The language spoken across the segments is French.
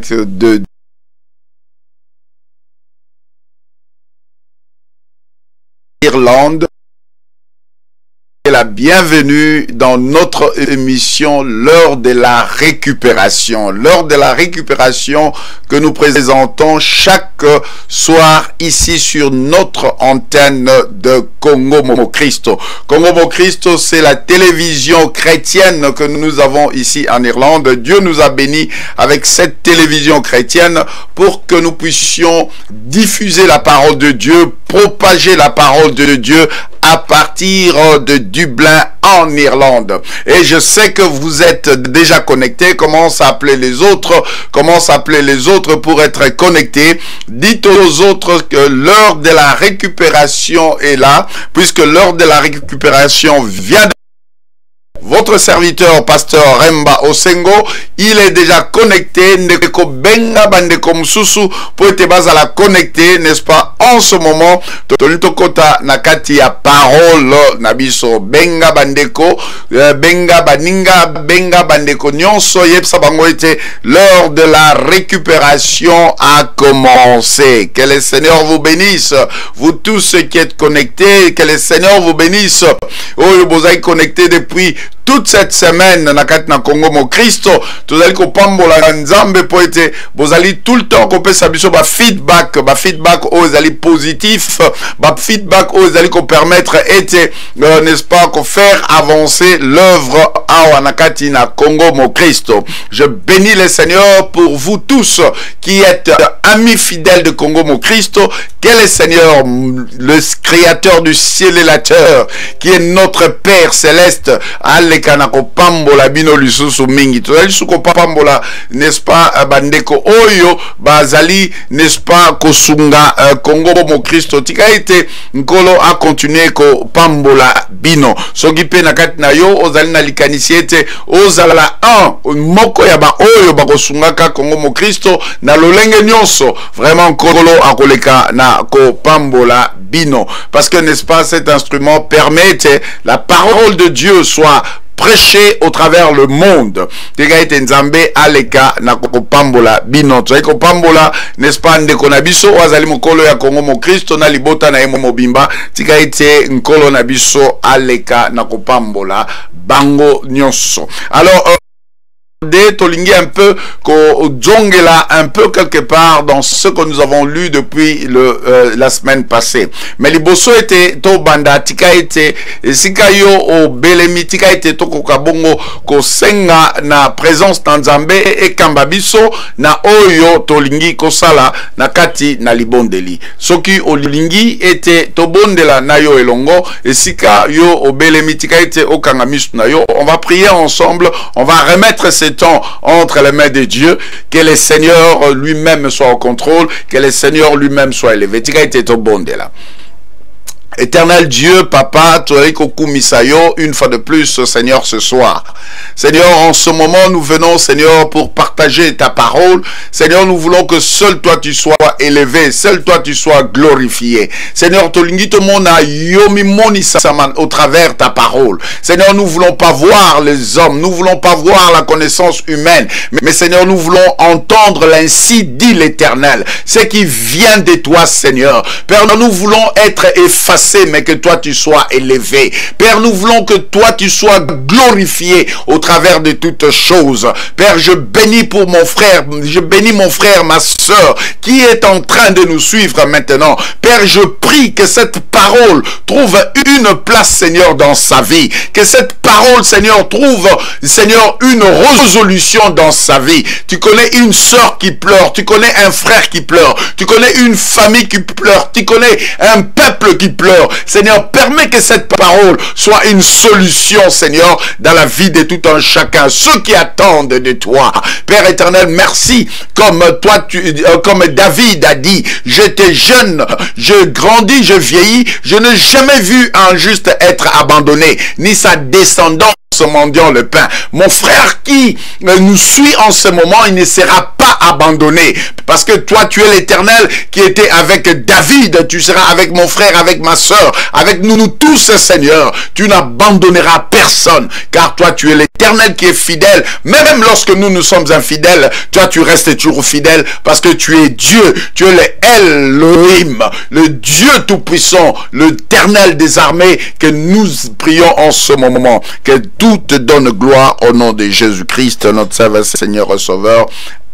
de Irlande. La bienvenue dans notre émission L'heure de la récupération. L'heure de la récupération que nous présentons chaque soir ici sur notre antenne de Congo Mo Christo. Congo Mo Christo, c'est la télévision chrétienne que nous avons ici en Irlande. Dieu nous a bénis avec cette télévision chrétienne pour que nous puissions diffuser la parole de Dieu, propager la parole de Dieu à partir de Dublin en Irlande. Et je sais que vous êtes déjà connectés. Comment s'appeler les autres? Comment s'appeler les autres pour être connectés? Dites aux autres que l'heure de la récupération est là, puisque l'heure de la récupération vient de... Votre serviteur, pasteur Remba Osengo, il est déjà connecté. Ndeko benga bandeko mususu pour être bazala connecté, n'est-ce pas? En ce moment, tolitokota nakati ya parole nabiso benga bandeko, benga baninga, benga bandeko nyonso yepsa bango ete l'heure de la récupération a commencé. Que le Seigneur vous bénisse, vous tous ceux qui êtes connectés, que le Seigneur vous bénisse. Oh, vous êtes connectés depuis toute cette semaine na Congo Mo Christo. Vous allez kopambola nzambe po ete vous allez tout le temps kopé sabiso ba feedback aux allez positif, ba feedback aux allez ko permettre ete n'est-ce pas ko faire avancer l'œuvre à nakati na Congo Mo Christo. Je bénis le Seigneur pour vous tous qui êtes amis fidèles de Congo Mo Christo. Quel est le Seigneur, le créateur du ciel et la terre, qui est notre Père céleste, kanako pambola bino lisusu mingi tozali suko pambola, n'est-ce pas, bandeko oyo bazali, n'est-ce pas, kosunga Congo Mo Christo tika ete nkolo a continuer ko pambola bino soki pe na kati na yo ozali na likanisi ete ozala moko ya ba oyo bakosungaka Congo Mo Christo na lolenge nyonso. Vraiment nkolo akoleka na ko pambola bino parce que, n'est-ce pas, cet instrument permet que la parole de Dieu soit prêcher au travers le monde. Tika ete nzambe aleka na kopambola bino. Tozali kopambola, n'est-ce pas, ndeko na biso wazali mokolo ya Congo Mo Christo na libota na emo mobimba. Tika ete nkolo na biso aleka na kopambola bango nyonso. Alors tolingi un peu là un peu quelque part dans ce que nous avons lu depuis la semaine passée. Mais les bosso était to banda tika ete sikayo o belemi tika ete to kokabongo ko senga na présence tanzambe e kambabiso na oyo tolingi ko sala na kati na libondeli. Soki olingi ete to bondela na yo elongo et sika yo o belemi tika ete o kangamisu na yo. On va prier ensemble, on va remettre ces temps entre les mains de Dieu, que le Seigneur lui-même soit au contrôle, que le Seigneur lui-même soit élevé. Tika ete au bon de là. Éternel Dieu, Papa, une fois de plus, Seigneur, ce soir. Seigneur, en ce moment, nous venons, Seigneur, pour partager ta parole. Seigneur, nous voulons que seul toi tu sois élevé, seul toi tu sois glorifié. Seigneur, au travers ta parole. Seigneur, nous voulons pas voir les hommes, nous voulons pas voir la connaissance humaine, mais Seigneur, nous voulons entendre l'ainsi dit l'Éternel, ce qui vient de toi, Seigneur. Père, nous voulons être effacés, mais que toi tu sois élevé. Père, nous voulons que toi tu sois glorifié au travers de toutes choses. Père, je bénis pour mon frère, je bénis mon frère, ma soeur, qui est en train de nous suivre maintenant. Père, je prie que cette parole trouve une place, Seigneur, dans sa vie. Que cette parole, Seigneur, trouve, Seigneur, une résolution dans sa vie. Tu connais une soeur qui pleure, tu connais un frère qui pleure, tu connais une famille qui pleure, tu connais un peuple qui pleure. Seigneur, permets que cette parole soit une solution, Seigneur, dans la vie de tout un chacun, ceux qui attendent de toi. Père éternel, merci, comme toi, comme David a dit, j'étais jeune, je grandis, je vieillis, je n'ai jamais vu un juste être abandonné, ni sa descendance mendiant le pain. Mon frère qui nous suit en ce moment, il ne sera pas abandonné. Parce que toi, tu es l'Éternel qui était avec David. Tu seras avec mon frère, avec ma soeur, avec nous tous, Seigneur. Tu n'abandonneras personne. Car toi, tu es l'Éternel qui est fidèle. Même lorsque nous sommes infidèles, toi, tu restes toujours fidèle parce que tu es Dieu. Tu es le Elohim, le Dieu tout-puissant, l'Éternel des armées, que nous prions en ce moment. Que tout te donne gloire au nom de Jésus-Christ, notre Seigneur et Sauveur.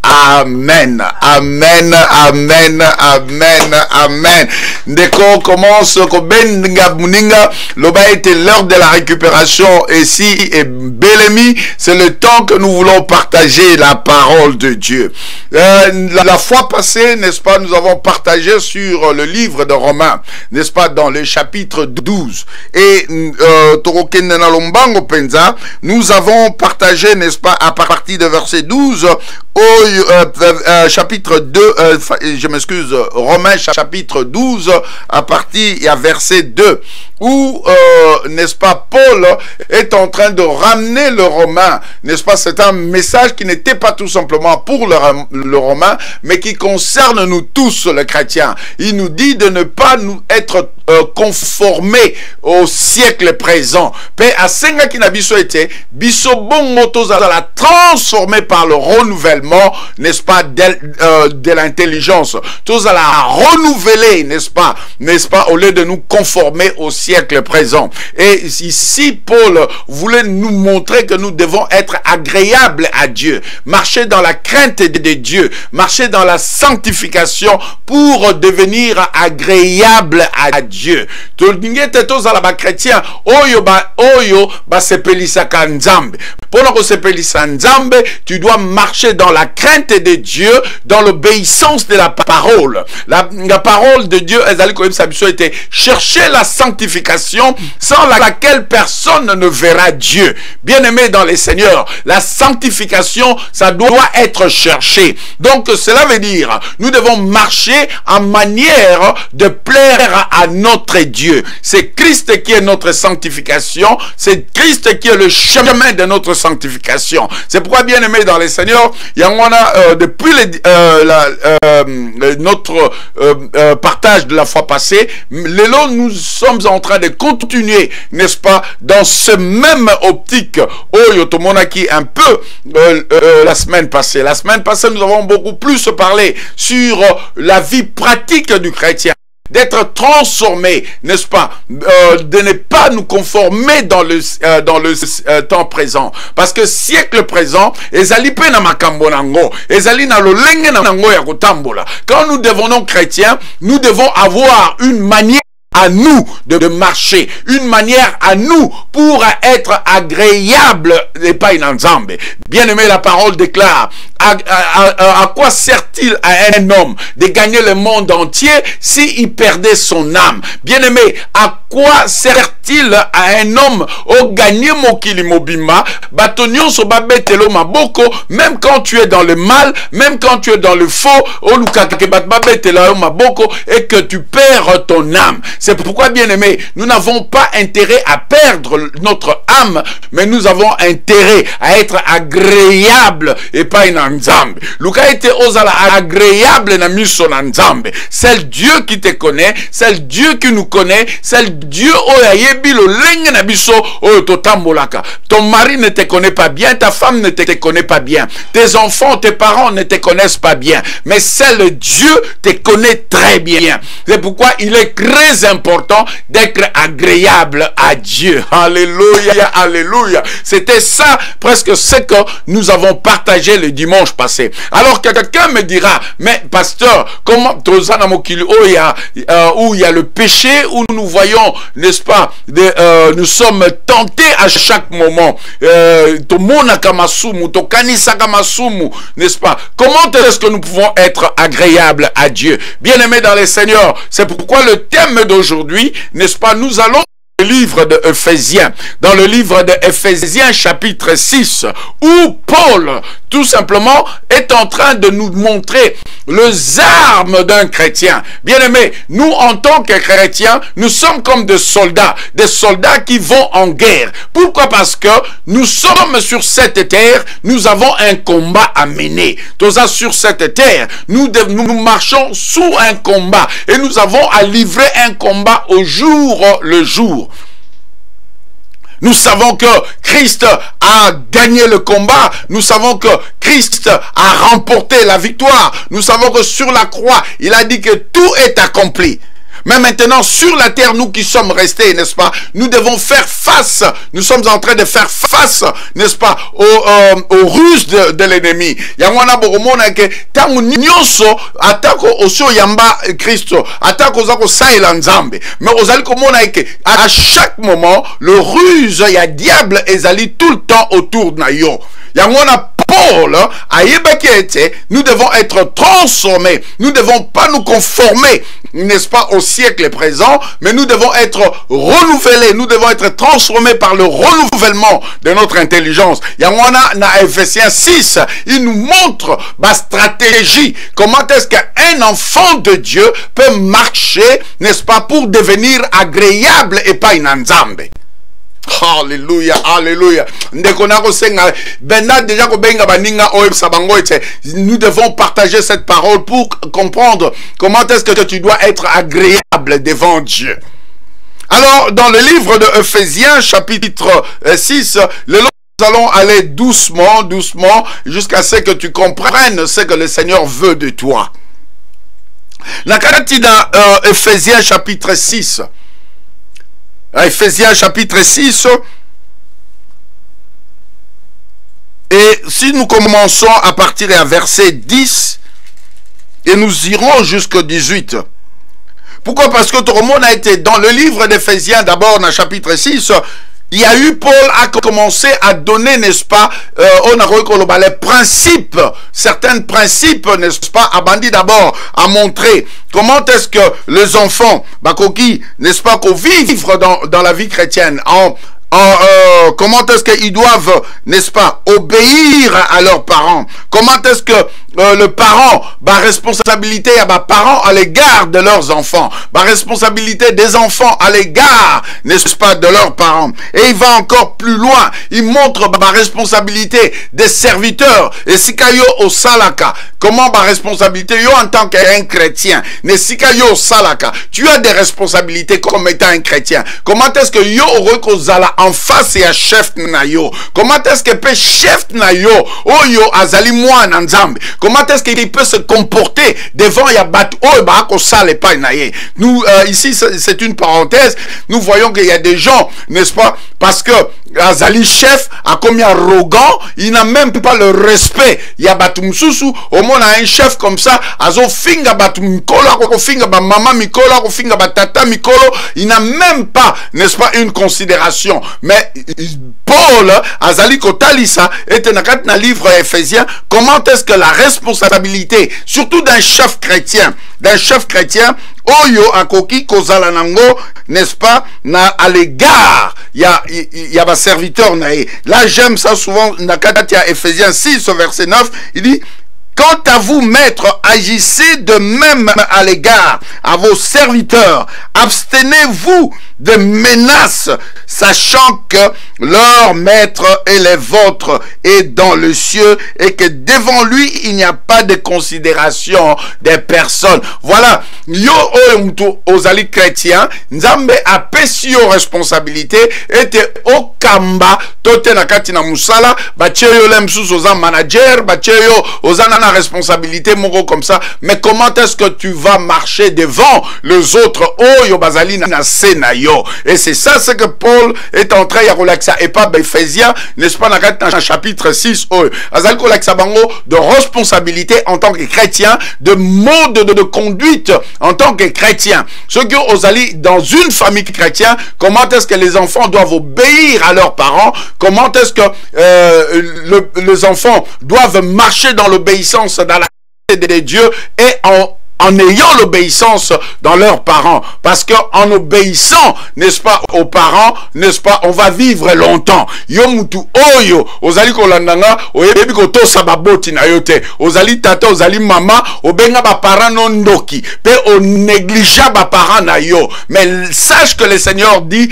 Amen, amen, amen, amen, amen. Ndeko commence kobenga muninga, loba était l'heure de la récupération ici et Belemi, c'est le temps que nous voulons partager la parole de Dieu. La fois passée, n'est-ce pas, nous avons partagé sur le livre de Romains, n'est-ce pas, dans le chapitre 12. Et nous avons partagé, n'est-ce pas, à partir de verset 12 au chapitre 2, je m'excuse, Romains chapitre 12, à partir à verset 2, où, n'est-ce pas, Paul est en train de ramener le Romain, n'est-ce pas, c'est un message qui n'était pas tout simplement pour le Romain, mais qui concerne nous tous, les chrétiens. Il nous dit de ne pas nous être conformés au siècle présent. Pe asenga ki na biso ete, biso bongo tozala transformé par le renouvellement, n'est-ce pas, de l'intelligence. Tozala renouveler, n'est-ce pas, au lieu de nous conformer au siècle présent. Et ici, Paul voulait nous montrer que nous devons être agréables à Dieu, marcher dans la crainte de Dieu, marcher dans la sanctification pour devenir agréable à Dieu. Chrétien, oyo ba sepelisaka nzambe. Pendant que sepelisa nzambe, tu dois marcher dans la crainte de Dieu, dans l'obéissance de la parole. La parole de Dieu, était chercher la sanctification sans laquelle personne ne verra Dieu. Bien-aimé dans les seigneurs, la sanctification, ça doit être cherché. Donc cela veut dire, nous devons marcher en manière de plaire à notre Dieu. C'est Christ qui est notre sanctification, c'est Christ qui est le chemin de notre sanctification. C'est pourquoi, bien aimé dans les seigneurs, il y a depuis notre partage de la fois passée, nous sommes en train de continuer, n'est-ce pas, dans ce même optique. Yotomonaki un peu la semaine passée. La semaine passée, nous avons beaucoup plus parlé sur la vie pratique du chrétien, d'être transformé, n'est-ce pas, de ne pas nous conformer dans le temps présent, parce que siècle présent, ezali pe na makambo nango, ezali na lolenge nango ya kotambola. Quand nous devenons chrétiens, nous devons avoir une manière à nous de marcher, une manière à nous pour être agréable et pas inanzambe. Bien aimé, la parole déclare, à quoi sert-il à un homme de gagner le monde entier s'il perdait son âme? Bien aimé, à quoi sert-il à un homme au gagner mokili mobima, batonyon so babetelo maboko, même quand tu es dans le mal, même quand tu es dans le faux, au lukake babetelo maboko, et que tu perds ton âme. C'est pourquoi, bien aimé, nous n'avons pas intérêt à perdre notre âme, mais nous avons intérêt à être agréable et pas une nzambe. Luka était osala agréable na miso na nzambe. C'est Dieu qui te connaît, c'est Dieu qui nous connaît, c'est Dieu oyayebi lo lenge na biso oyo totambolaka. Ton mari ne te connaît pas bien, ta femme ne te connaît pas bien, tes enfants, tes parents ne te connaissent pas bien, mais c'est le Dieu te connaît très bien. C'est pourquoi il est très important d'être agréable à Dieu. Alléluia, alléluia. C'était ça presque ce que nous avons partagé le dimanche passé. Alors que quelqu'un me dira, mais pasteur, comment où il y a le péché, où nous voyons, n'est-ce pas, nous sommes tentés à chaque moment, n'est-ce pas? Comment est-ce que nous pouvons être agréables à Dieu? Bien-aimés dans les seigneurs, c'est pourquoi le thème d'aujourd'hui, n'est-ce pas, nous allons le livre de Éphésiens, dans le livre de Éphésiens chapitre 6, où Paul, tout simplement, est en train de nous montrer les armes d'un chrétien. Bien aimé, nous en tant que chrétiens, nous sommes comme des soldats qui vont en guerre. Pourquoi? Parce que nous sommes sur cette terre, nous avons un combat à mener. Tout ça sur cette terre, nous marchons sous un combat et nous avons à livrer un combat au jour le jour. Nous savons que Christ a gagné le combat. Nous savons que Christ a remporté la victoire. Nous savons que sur la croix, il a dit que tout est accompli. Mais maintenant, sur la terre, nous qui sommes restés, n'est-ce pas, nous devons faire face, nous sommes en train de faire face, n'est-ce pas, aux ruses de l'ennemi. Yangwana boromona ke tangu nyonso atako osio yamba Christo, atako zako saila nzambe. Mais ozali komona ke à chaque moment, le ruse ya diable ezali tout le temps autour de yo. Yangwana Paul, nous devons être transformés. Nous ne devons pas nous conformer, n'est-ce pas, au siècle présent, mais nous devons être renouvelés. Nous devons être transformés par le renouvellement de notre intelligence. Yangwana na Ephésiens 6, il nous montre ma stratégie. Comment est-ce qu'un enfant de Dieu peut marcher, n'est-ce pas, pour devenir agréable et pas une nzambe. Alléluia, alléluia. Nous devons partager cette parole pour comprendre comment est-ce que tu dois être agréable devant Dieu. Alors, dans le livre de Éphésiens, chapitre 6, nous allons aller doucement, doucement, jusqu'à ce que tu comprennes ce que le Seigneur veut de toi. La caractère dans Éphésiens, chapitre 6. Éphésiens chapitre 6, et si nous commençons à partir à verset 10 et nous irons jusqu'au 18. Pourquoi? Parce que tout le monde a été dans le livre d'Éphésiens, d'abord dans le chapitre 6, il y a eu, Paul a commencé à donner, n'est-ce pas, les principes, certains principes, n'est-ce pas, à Bandi d'abord, à montrer comment est-ce que les enfants, Bakoki, n'est-ce pas, qu'on vivre dans la vie chrétienne, comment est-ce qu'ils doivent, n'est-ce pas, obéir à leurs parents. Comment est-ce que le parent, responsabilité à parents à l'égard de leurs enfants, responsabilité des enfants à l'égard, n'est-ce pas, de leurs parents. Et il va encore plus loin. Il montre responsabilité des serviteurs. Et sikayo au salaka. Comment responsabilité yo en tant qu'un chrétien. Ne sikayo au salaka. Tu as des responsabilités comme étant un chrétien. Comment est-ce que yo rekozala en face et à chef na yo? Comment est-ce que peut chef na yo oyo azali moi nzambe? Comment est-ce qu'il peut se comporter devant Yabat Nous, ici, c'est une parenthèse. Nous voyons qu'il y a des gens, n'est-ce pas, parce que Azali chef a comme arrogant, il n'a même pas le respect. Yabatum Susu, au moins un chef comme ça, Azo Finga Batum Mikola, Finga Mama Mikola, Finga Batata Mikolo, il n'a même pas, n'est-ce pas, une considération. Mais Paul, Azali Kotalisa, était dans le livre Éphésiens, comment est-ce que la responsabilité, surtout d'un chef chrétien, Oyo akoki kozala nango, n'est-ce pas, à l'égard, il y a un serviteur nae. Là, j'aime ça souvent, Nakatia Ephésiens 6, verset 9, il dit, quant à vous, maîtres, agissez de même à l'égard à vos serviteurs. Abstenez-vous de menaces, sachant que leur maître et les vôtres est dans le cieux et que devant lui, il n'y a pas de considération des personnes. Voilà. Yo ozali chrétien, nzambe a pesio responsabilité, était au kamba, tote na kati na musala, bacheyo lemsus oza manager, bacheyo ozana na responsabilité, moko comme ça. Mais comment est-ce que tu vas marcher devant les autres? Oh, yo bazali na senayo. Et c'est ça ce que Paul est en train de relaxer. Et pas Éphésiens, n'est-ce pas, dans le chapitre 6, azali relaxer bango de responsabilité en tant que chrétien, de mode de conduite en tant que chrétien. Ceux qui ont dans une famille chrétienne, comment est-ce que les enfants doivent obéir à leurs parents? Comment est-ce que les enfants doivent marcher dans l'obéissance, dans la de Dieu et en en ayant l'obéissance dans leurs parents. Parce qu'en obéissant, n'est-ce pas, aux parents, n'est-ce pas, on va vivre longtemps. Yo mutu oyo, ozali kolandanga, oyebi koto sababoti na yote. Ozali tata, ozali mama, obenga ba parents non ndoki. Pe o négligea ba parents na yo. Mais sache que le Seigneur dit,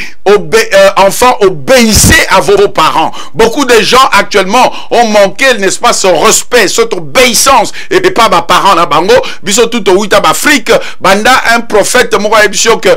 enfants, obéissez à vos parents. Beaucoup de gens actuellement ont manqué, n'est-ce pas, ce respect, cette obéissance, et pas ba parents na bango, biso tout Ouita Afrique, banda un prophète moko ebisio que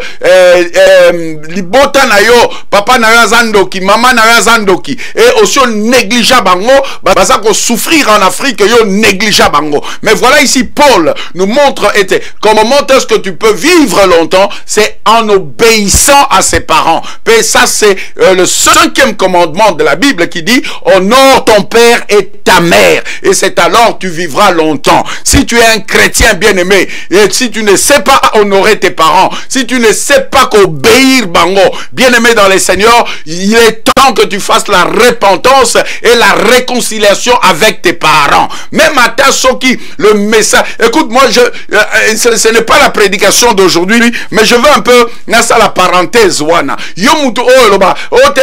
libota na yo papa na zandoki mama na zandoki et aussi négligea bango baza ko souffrir en Afrique yo négligea bango. Mais voilà ici Paul nous montre comment est-ce que tu peux vivre longtemps, c'est en obéissant à ses parents. Et ça c'est le 5e commandement de la Bible qui dit honore ton père et ta mère et c'est alors tu vivras longtemps. Si tu es un chrétien bien-aimé, et si tu ne sais pas honorer tes parents, si tu ne sais pas qu'obéir bango, bien-aimé dans les Seigneurs, il est temps que tu fasses la repentance et la réconciliation avec tes parents. Même à ta soki, le message, écoute, moi, ce n'est pas la prédication d'aujourd'hui, mais je veux un peu, nasa la parenthèse, wana. Yo mutu o loba, ote,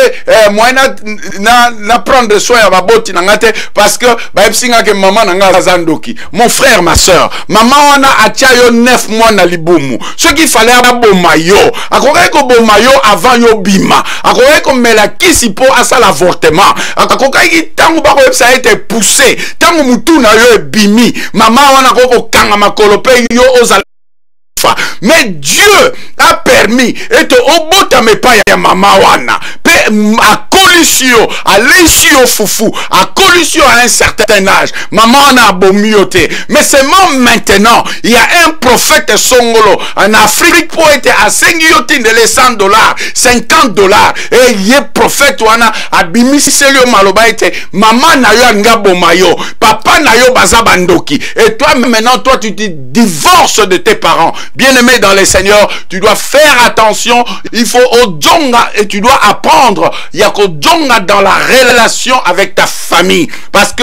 moi na prendre soin à baboti nangate, parce que, ba epsinga ke maman nanga zandoki. Mon frère, ma soeur, maman wana atia yo 9 mois na libumu. Ce qu'il fallait aboma yo. Akoke ko boma yo avant yo bima. Akoke ko mela kisi po asa l'avortement. Akoke ki tangu bako ça a été poussé. Tangu mutu na yo bimi. Maman wana koko kanga makolope yo ozala. Mais Dieu a permis et te obota me pa ya mama wana pe a collusion à l'issue foufou à collusion à un certain âge maman wana abomiote. Mais seulement maintenant il y a un prophète songolo en Afrique pour être à 5 de les $100 $50 et il est prophète wana abimiselio maloba ete maman na yo nga bomayo papa na yo bazabandoki et toi maintenant toi tu te divorces de tes parents. Bien-aimé dans les Seigneurs, tu dois faire attention. Il faut au djonga et tu dois apprendre. Il y a qu'au djonga dans la relation avec ta famille. Parce que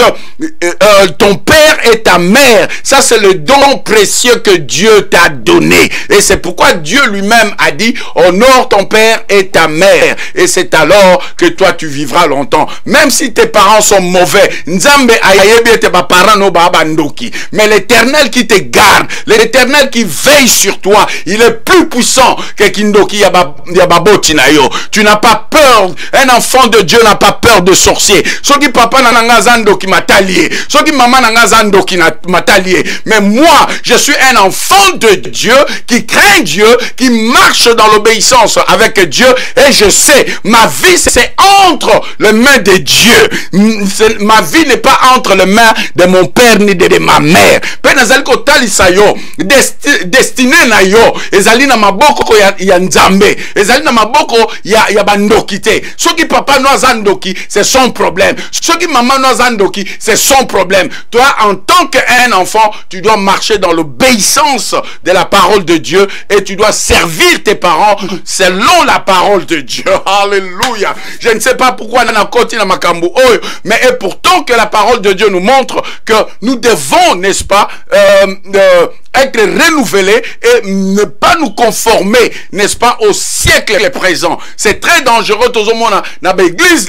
ton père et ta mère, ça c'est le don précieux que Dieu t'a donné. Et c'est pourquoi Dieu lui-même a dit, honore ton père et ta mère. Et c'est alors que toi tu vivras longtemps. Même si tes parents sont mauvais. Nzambe ayebi te ba parents no ba bandoki. Mais l'Éternel qui te garde, l'Éternel qui veille sur toi, il est plus puissant que Kindoki Yababoti na yo. Tu n'as pas peur. Un enfant de Dieu n'a pas peur de sorcier. Ce qui papa nanga zandoki m'a talié. Ce qui maman nanga zandoki m'a talié. Mais moi, je suis un enfant de Dieu qui craint Dieu, qui marche dans l'obéissance avec Dieu. Et je sais, ma vie c'est entre les mains de Dieu. Ma vie n'est pas entre les mains de mon père ni de ma mère. Penazal ko talisayo destiné na yo ezali na maboko ya nzambe ezali na maboko ya bandoki te. Soki papa no azandoki c'est son problème, soki maman no azandoki c'est son problème. Toi en tant qu'un enfant tu dois marcher dans l'obéissance de la parole de Dieu et tu dois servir tes parents selon la parole de Dieu. Alléluia. Je ne sais pas pourquoi na koti na makambo oyo, mais et pourtant que la parole de Dieu nous montre que nous devons, n'est-ce pas, être renouvelés et ne pas nous conformer, n'est-ce pas, au siècle présent. C'est très dangereux. Tous dans l'église,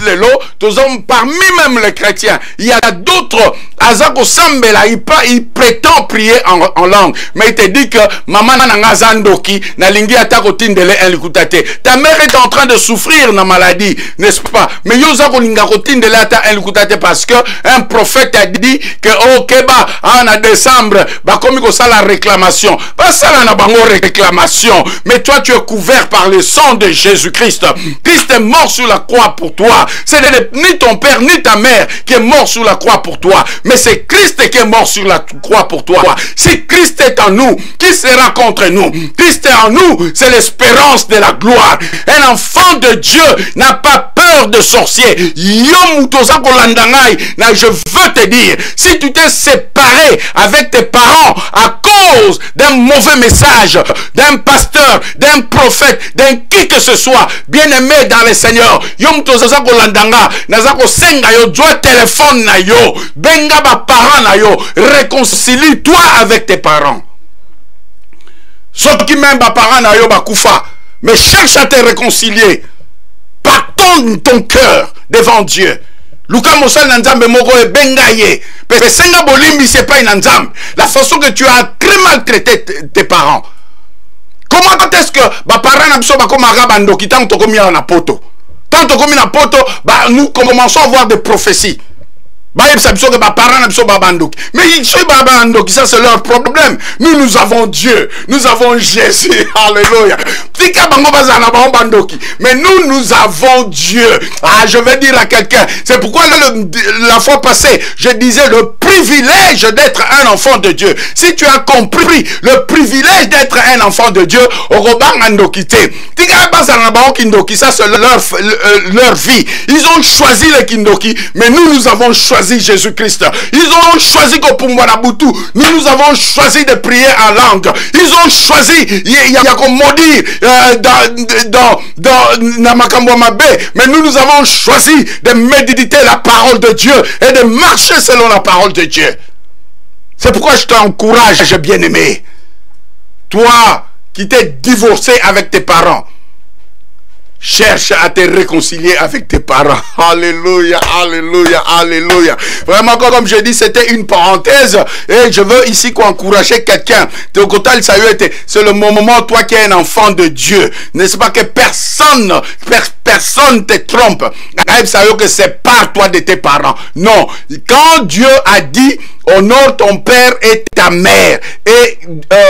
parmi même les chrétiens, il y a d'autres. Azako Sambela, il prétend prier en langue, mais il te dit que maman na zandoki na lingi atako tindele elikutate. Ta mère est en train de souffrir na maladie, n'est-ce pas? Mais yozako lingako tindele ata elikutate parce que un prophète a dit que au Keba en décembre, ba comme ça la réclamation. Pas ça la bango réclamation, mais toi tu es couvert par le sang de Jésus-Christ. Christ est mort sur la croix pour toi. Ce n'est ni ton père ni ta mère qui est mort sur la croix pour toi, mais c'est Christ qui est mort sur la croix pour toi. Si Christ est en nous, qui sera contre nous? Christ est en nous, c'est l'espérance de la gloire. Un enfant de Dieu n'a pas peur de sorcier. Je veux te dire, si tu t'es séparé avec tes parents à cause d'un mauvais message, d'un pasteur, d'un prophète, d'un qui que ce soit, bien-aimé dans le Seigneur, téléphone na yo, benga ba parents na yo, réconcilie-toi avec tes parents. Soki même parents na yo bakufa, mais cherche à te réconcilier. Pardonne ton cœur devant Dieu. Luka mosal na nzambe moko e bengaye. Parce que senga bolimbi c'est pas une nzambe. La façon que tu as très maltraité tes parents. Comment est-ce que parents na biso bakomaka bandoki tant to komi na poto? Tant to komi na poto, nous commençons à voir des prophéties. Mais ça c'est leur problème. Nous avons Dieu, nous avons Jésus, alléluia. Mais nous avons Dieu. Ah, je vais dire à quelqu'un, c'est pourquoi la fois passée, je disais le privilège d'être un enfant de Dieu. Si tu as compris le privilège d'être un enfant de Dieu, ça c'est leur vie. Ils ont choisi le Kindoki, mais nous avons choisi Jésus-Christ. Ils ont choisi Kopumwanabutu. Nous avons choisi de prier en langue. Ils ont choisi Yakomodi dans Namakambomabe. Mais nous avons choisi de méditer la parole de Dieu et de marcher selon la parole de Dieu. C'est pourquoi je t'encourage, bien-aimé. Toi qui t'es divorcé avec tes parents, cherche à te réconcilier avec tes parents. Alléluia, alléluia, alléluia. Vraiment, comme je dis, c'était une parenthèse. Et je veux ici encourager quelqu'un. C'est le moment, toi qui es un enfant de Dieu. N'est-ce pas que personne te trompe. Que c'est par toi de tes parents. Non. Quand Dieu a dit, honore ton père et ta mère. Et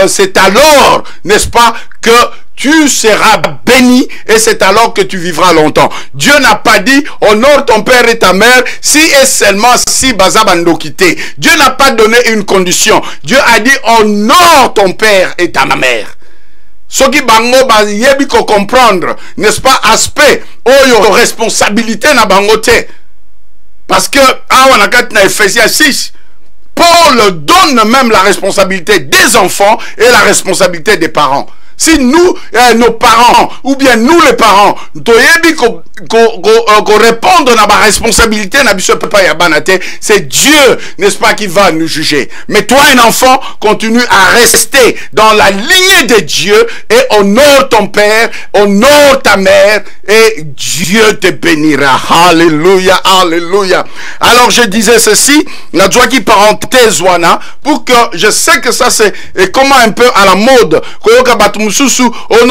c'est alors, n'est-ce pas, que tu seras béni et c'est alors que tu vivras longtemps. Dieu n'a pas dit honore ton père et ta mère si et seulement si bazabandokité. Dieu n'a pas donné une condition. Dieu a dit honore ton père et ta mère. Ce qui bango ba yebi ko comprendre, n'est-ce pas, aspect oyo responsabilité na bangote. Parce que on a na Ephésiens 6, Paul donne même la responsabilité des enfants et la responsabilité des parents. Si nous, nos parents, ou bien nous les parents, qu'on réponde à ma responsabilité, c'est Dieu, n'est-ce pas, qui va nous juger. Mais toi, un enfant, continue à rester dans la lignée de Dieu et honore ton père, honore ta mère et Dieu te bénira. Alléluia, alléluia. Alors je disais ceci, la joie qui parenthèse, pour que je sais que ça c'est comment un peu à la mode. Oh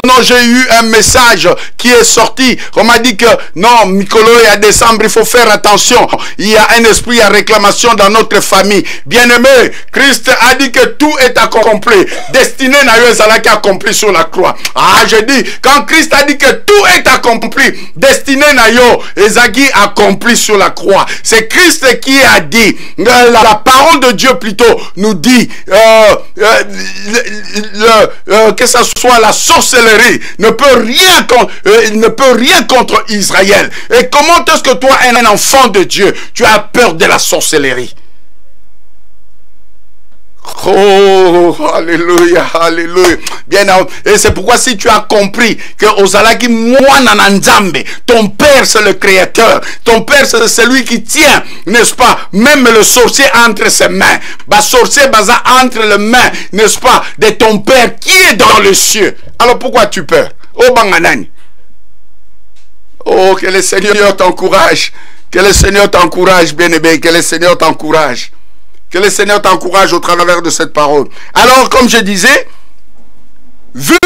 non, j'ai eu un message qui est sorti. On m'a dit que non, Mikolo et à décembre, il faut faire attention. Il y a un esprit à réclamation dans notre famille. Bien-aimé, Christ a dit que tout est accompli. Destiné n'a eu qui accompli sur la croix. Ah, je dis, quand Christ a dit que tout est accompli, destiné n'a eu Ezaki accompli sur la croix. C'est Christ qui a dit, la parole de Dieu plutôt nous dit que ça soit la sorcellerie ne peut rien contre Israël. Et comment est-ce que toi, un enfant de Dieu, tu as peur de la sorcellerie? Oh, alléluia, alléluia. Bien, et c'est pourquoi si tu as compris que Ozalaki Mwanananzambe, ton père c'est le créateur, ton père c'est celui qui tient, n'est-ce pas, même le sorcier entre ses mains. Bah, sorcier baza entre les mains, n'est-ce pas, de ton père qui est dans les cieux. Alors pourquoi tu peur? Oh, Banganani. Oh, que le Seigneur t'encourage. Que le Seigneur t'encourage, bien-aimé, que le Seigneur t'encourage. Que le Seigneur t'encourage au travers de cette parole. Alors, comme je disais, vu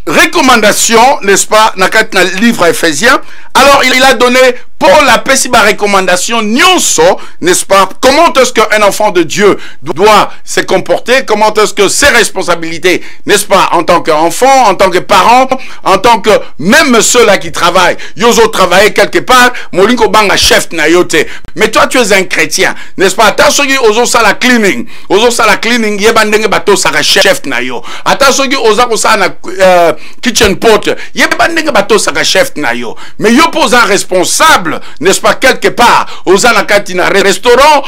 recommandation, n'est-ce pas, dans le livre Ephésiens, alors il a donné Paul a fait ma recommandation, n'est-ce pas? Comment est-ce qu'un enfant de Dieu doit se comporter? Comment est-ce que ses responsabilités, n'est-ce pas, en tant qu'enfant, en tant que parent, en tant que même ceux-là qui travaillent, ils ont travaillé quelque part, molinko banga chef na yote. Mais toi, tu es un chrétien, n'est-ce pas? Attention, ozo sala cleaning, yebandenge bato saka chef na yo. Attention, ozo sala kitchen pot, yebandenge bato saka chef na yo. Mais yo pose un responsable, n'est-ce pas, quelque part, aux alakatina restaurant,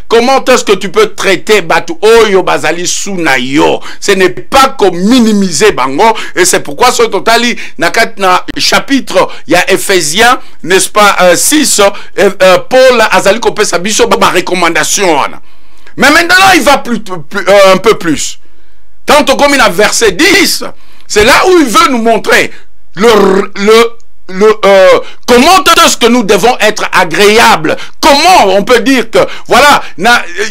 comment est-ce que tu peux traiter Batu Oyo Bazali Sunayo? Ce n'est pas comme minimiser Bango, et c'est pourquoi ce totali, nakatna chapitre, il y a Ephésiens, n'est-ce pas, 6, Paul Azali Kopé Sabiso, ma recommandation. Mais maintenant, il va un peu plus. Quand on commence à verset 10, c'est là où il veut nous montrer comment est-ce que nous devons être agréables. Comment on peut dire que, voilà,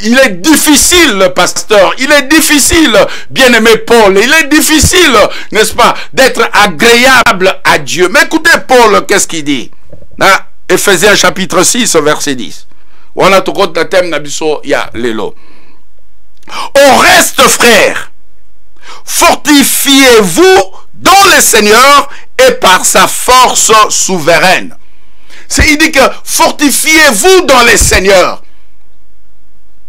il est difficile, pasteur, il est difficile, bien-aimé Paul, il est difficile, n'est-ce pas, d'être agréable à Dieu. Mais écoutez Paul, qu'est-ce qu'il dit? Éphésiens chapitre 6, verset 10. Voilà tout compte le thème nabiso ya lelo. Au reste, frères, fortifiez-vous dans le Seigneur et par sa force souveraine. Il dit que fortifiez-vous dans le Seigneur.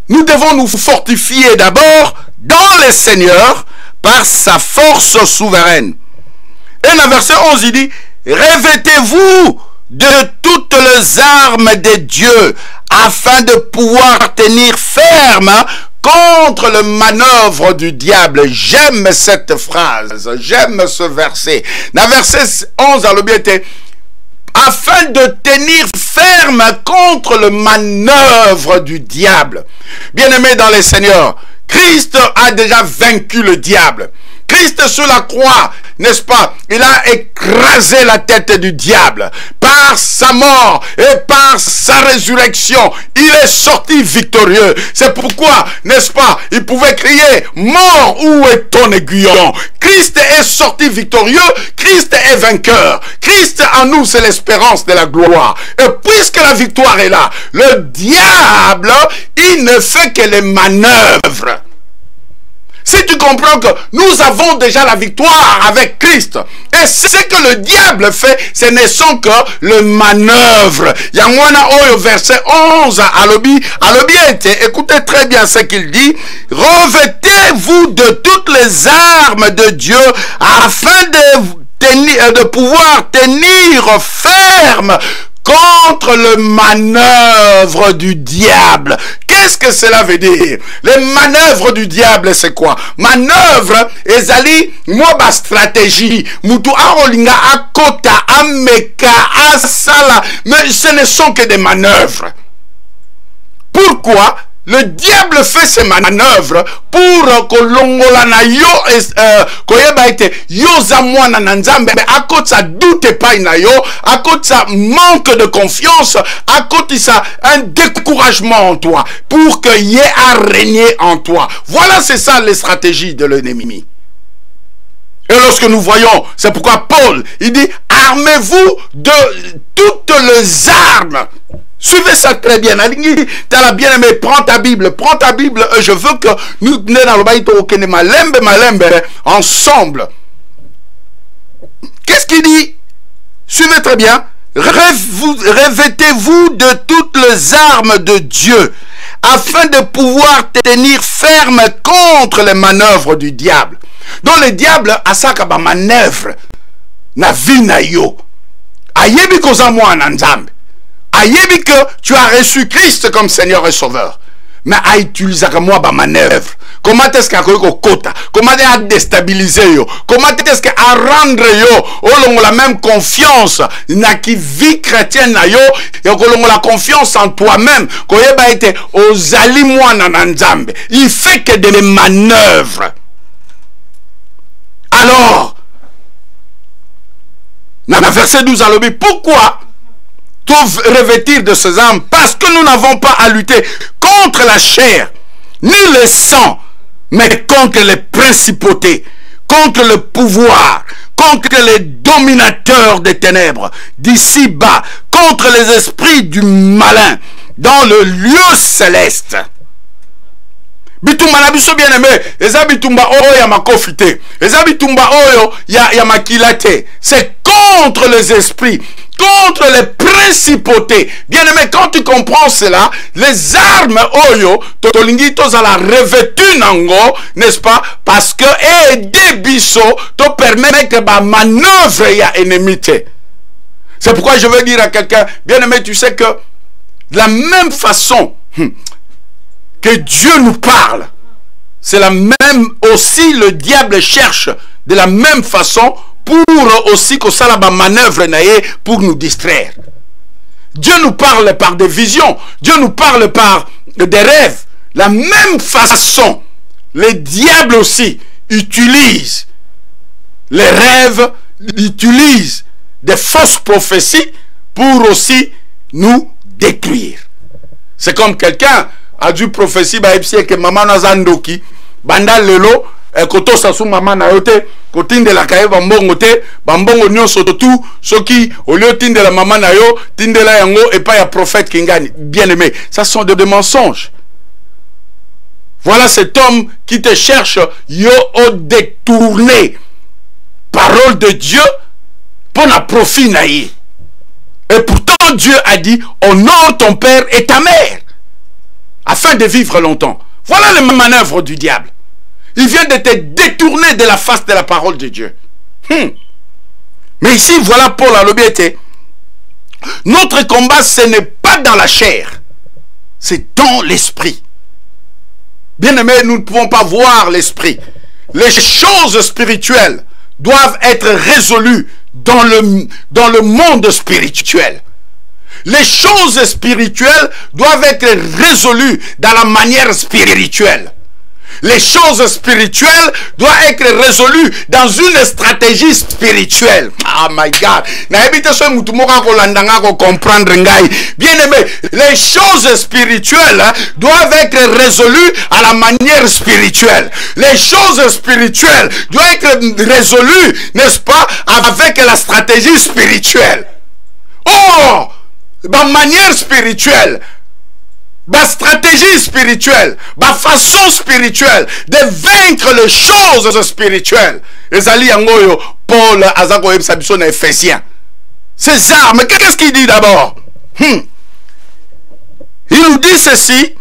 Nous devons nous fortifier d'abord dans le Seigneur par sa force souveraine. Et dans verset 11, il dit, revêtez-vous de toutes les armes de Dieu afin de pouvoir tenir ferme contre le manœuvre du diable. J'aime cette phrase, j'aime ce verset. Dans verset 11, à l'objet, afin de tenir ferme contre le manœuvre du diable. Bien-aimé dans le Seigneur, Christ a déjà vaincu le diable. Christ sur la croix, n'est-ce pas, il a écrasé la tête du diable. Par sa mort et par sa résurrection, il est sorti victorieux. C'est pourquoi, n'est-ce pas, il pouvait crier, mort, où est ton aiguillon? Christ est sorti victorieux, Christ est vainqueur. Christ en nous, c'est l'espérance de la gloire. Et puisque la victoire est là, le diable, il ne fait que les manœuvres. Si tu comprends que nous avons déjà la victoire avec Christ, et ce que le diable fait, ce ne sont que le manœuvre. Yangwana Oyo, verset 11, Alobi était, écoutez très bien ce qu'il dit, revêtez-vous de toutes les armes de Dieu afin de pouvoir tenir ferme contre le manœuvre du diable. Qu'est-ce que cela veut dire? Les manœuvres du diable, c'est quoi? Manœuvre, ezali, moba stratégie, mutu arolinga akota, ameka, asala, mais ce ne sont que des manœuvres. Pourquoi? Le diable fait ses manœuvres pour que l'ongola na yo koyeba ete yo za mwana na nzambe, mais à cause ça doute pas na yo, à cause ça manque de confiance, à cause ça un découragement en toi pour que y ait à régner en toi. Voilà, c'est ça les stratégies de l'ennemi. Et lorsque nous voyons, c'est pourquoi Paul, il dit, armez-vous de toutes les armes. Suivez ça très bien. Tu as bien aimé, prends ta Bible, je veux que nous ensemble. Qu'est-ce qu'il dit? Suivez très bien. Revêtez-vous de toutes les armes de Dieu afin de pouvoir tenir ferme contre les manœuvres du diable. Donc le diable a sa manœuvre na vie na yo. Ayebi koza mwana nzambe. Ayebi que tu as reçu Christ comme Seigneur et Sauveur. Mais a utilisé comme moi manœuvre. Comment est-ce qu'il a kota? Comment est-ce qu'il a déstabilisé yo? Comment est-ce qu'il a rendre yo? On a la même confiance na qui vie chrétienne na yo et on a la confiance en toi-même. Koyeba été aux alimwa na nzambe. Il fait que des manœuvres. Alors, dans le verset 12 à l'objet, pourquoi revêtir de ces armes? Parce que nous n'avons pas à lutter contre la chair, ni le sang, mais contre les principautés, contre le pouvoir, contre les dominateurs des ténèbres, d'ici bas, contre les esprits du malin, dans le lieu céleste. Bitumba na biso bien aimé, eza bitumba oyo ya makofite, eza bitumba oyo ya makilate. C'est contre les esprits, contre les principautés. Bien aimé, quand tu comprends cela, les armes oyo tolingi tozala revêtu nango, n'est-ce pas? Parce que aider biso te permet que ba manœuvre ya ennemité. C'est pourquoi je veux dire à quelqu'un, bien aimé, tu sais que de la même façon que Dieu nous parle, c'est la même aussi, le diable cherche de la même façon pour aussi que ça la manœuvre pour nous distraire. Dieu nous parle par des visions, Dieu nous parle par des rêves. La même façon, le diable aussi, utilise les rêves, utilise des fausses prophéties pour aussi nous détruire. C'est comme quelqu'un a dû prophétie que maman nazandoki banda lelo koto sasu maman na yote kotinde la kaye bambongo te bambongo nyonso tout soki au lieu tinde la maman na yo tinde la yango et pas ya prophète kingani. Bien aimé, ça sont des mensonges. Voilà cet homme qui te cherche yo au détourné parole de Dieu pour la profit naïe. Et pourtant Dieu a dit honore ton père et ta mère afin de vivre longtemps. Voilà les manœuvres du diable. Il vient de te détourner de la face de la parole de Dieu. Mais ici, voilà Paul à l'obéité. Notre combat, ce n'est pas dans la chair, c'est dans l'esprit. Bien aimé, nous ne pouvons pas voir l'esprit. Les choses spirituelles doivent être résolues dans le monde spirituel. Les choses spirituelles doivent être résolues dans la manière spirituelle. Les choses spirituelles doivent être résolues dans une stratégie spirituelle. Oh my God. Bien aimé, les choses spirituelles doivent être résolues à la manière spirituelle. Les choses spirituelles doivent être résolues, n'est-ce pas, avec la stratégie spirituelle. Oh, la manière spirituelle, la stratégie spirituelle, la façon spirituelle de vaincre les choses spirituelles. Ezali yangoyo Paul azako ebsabiso na Éphésiens. Ces armes, qu'est-ce qu'il dit d'abord? Il nous dit ceci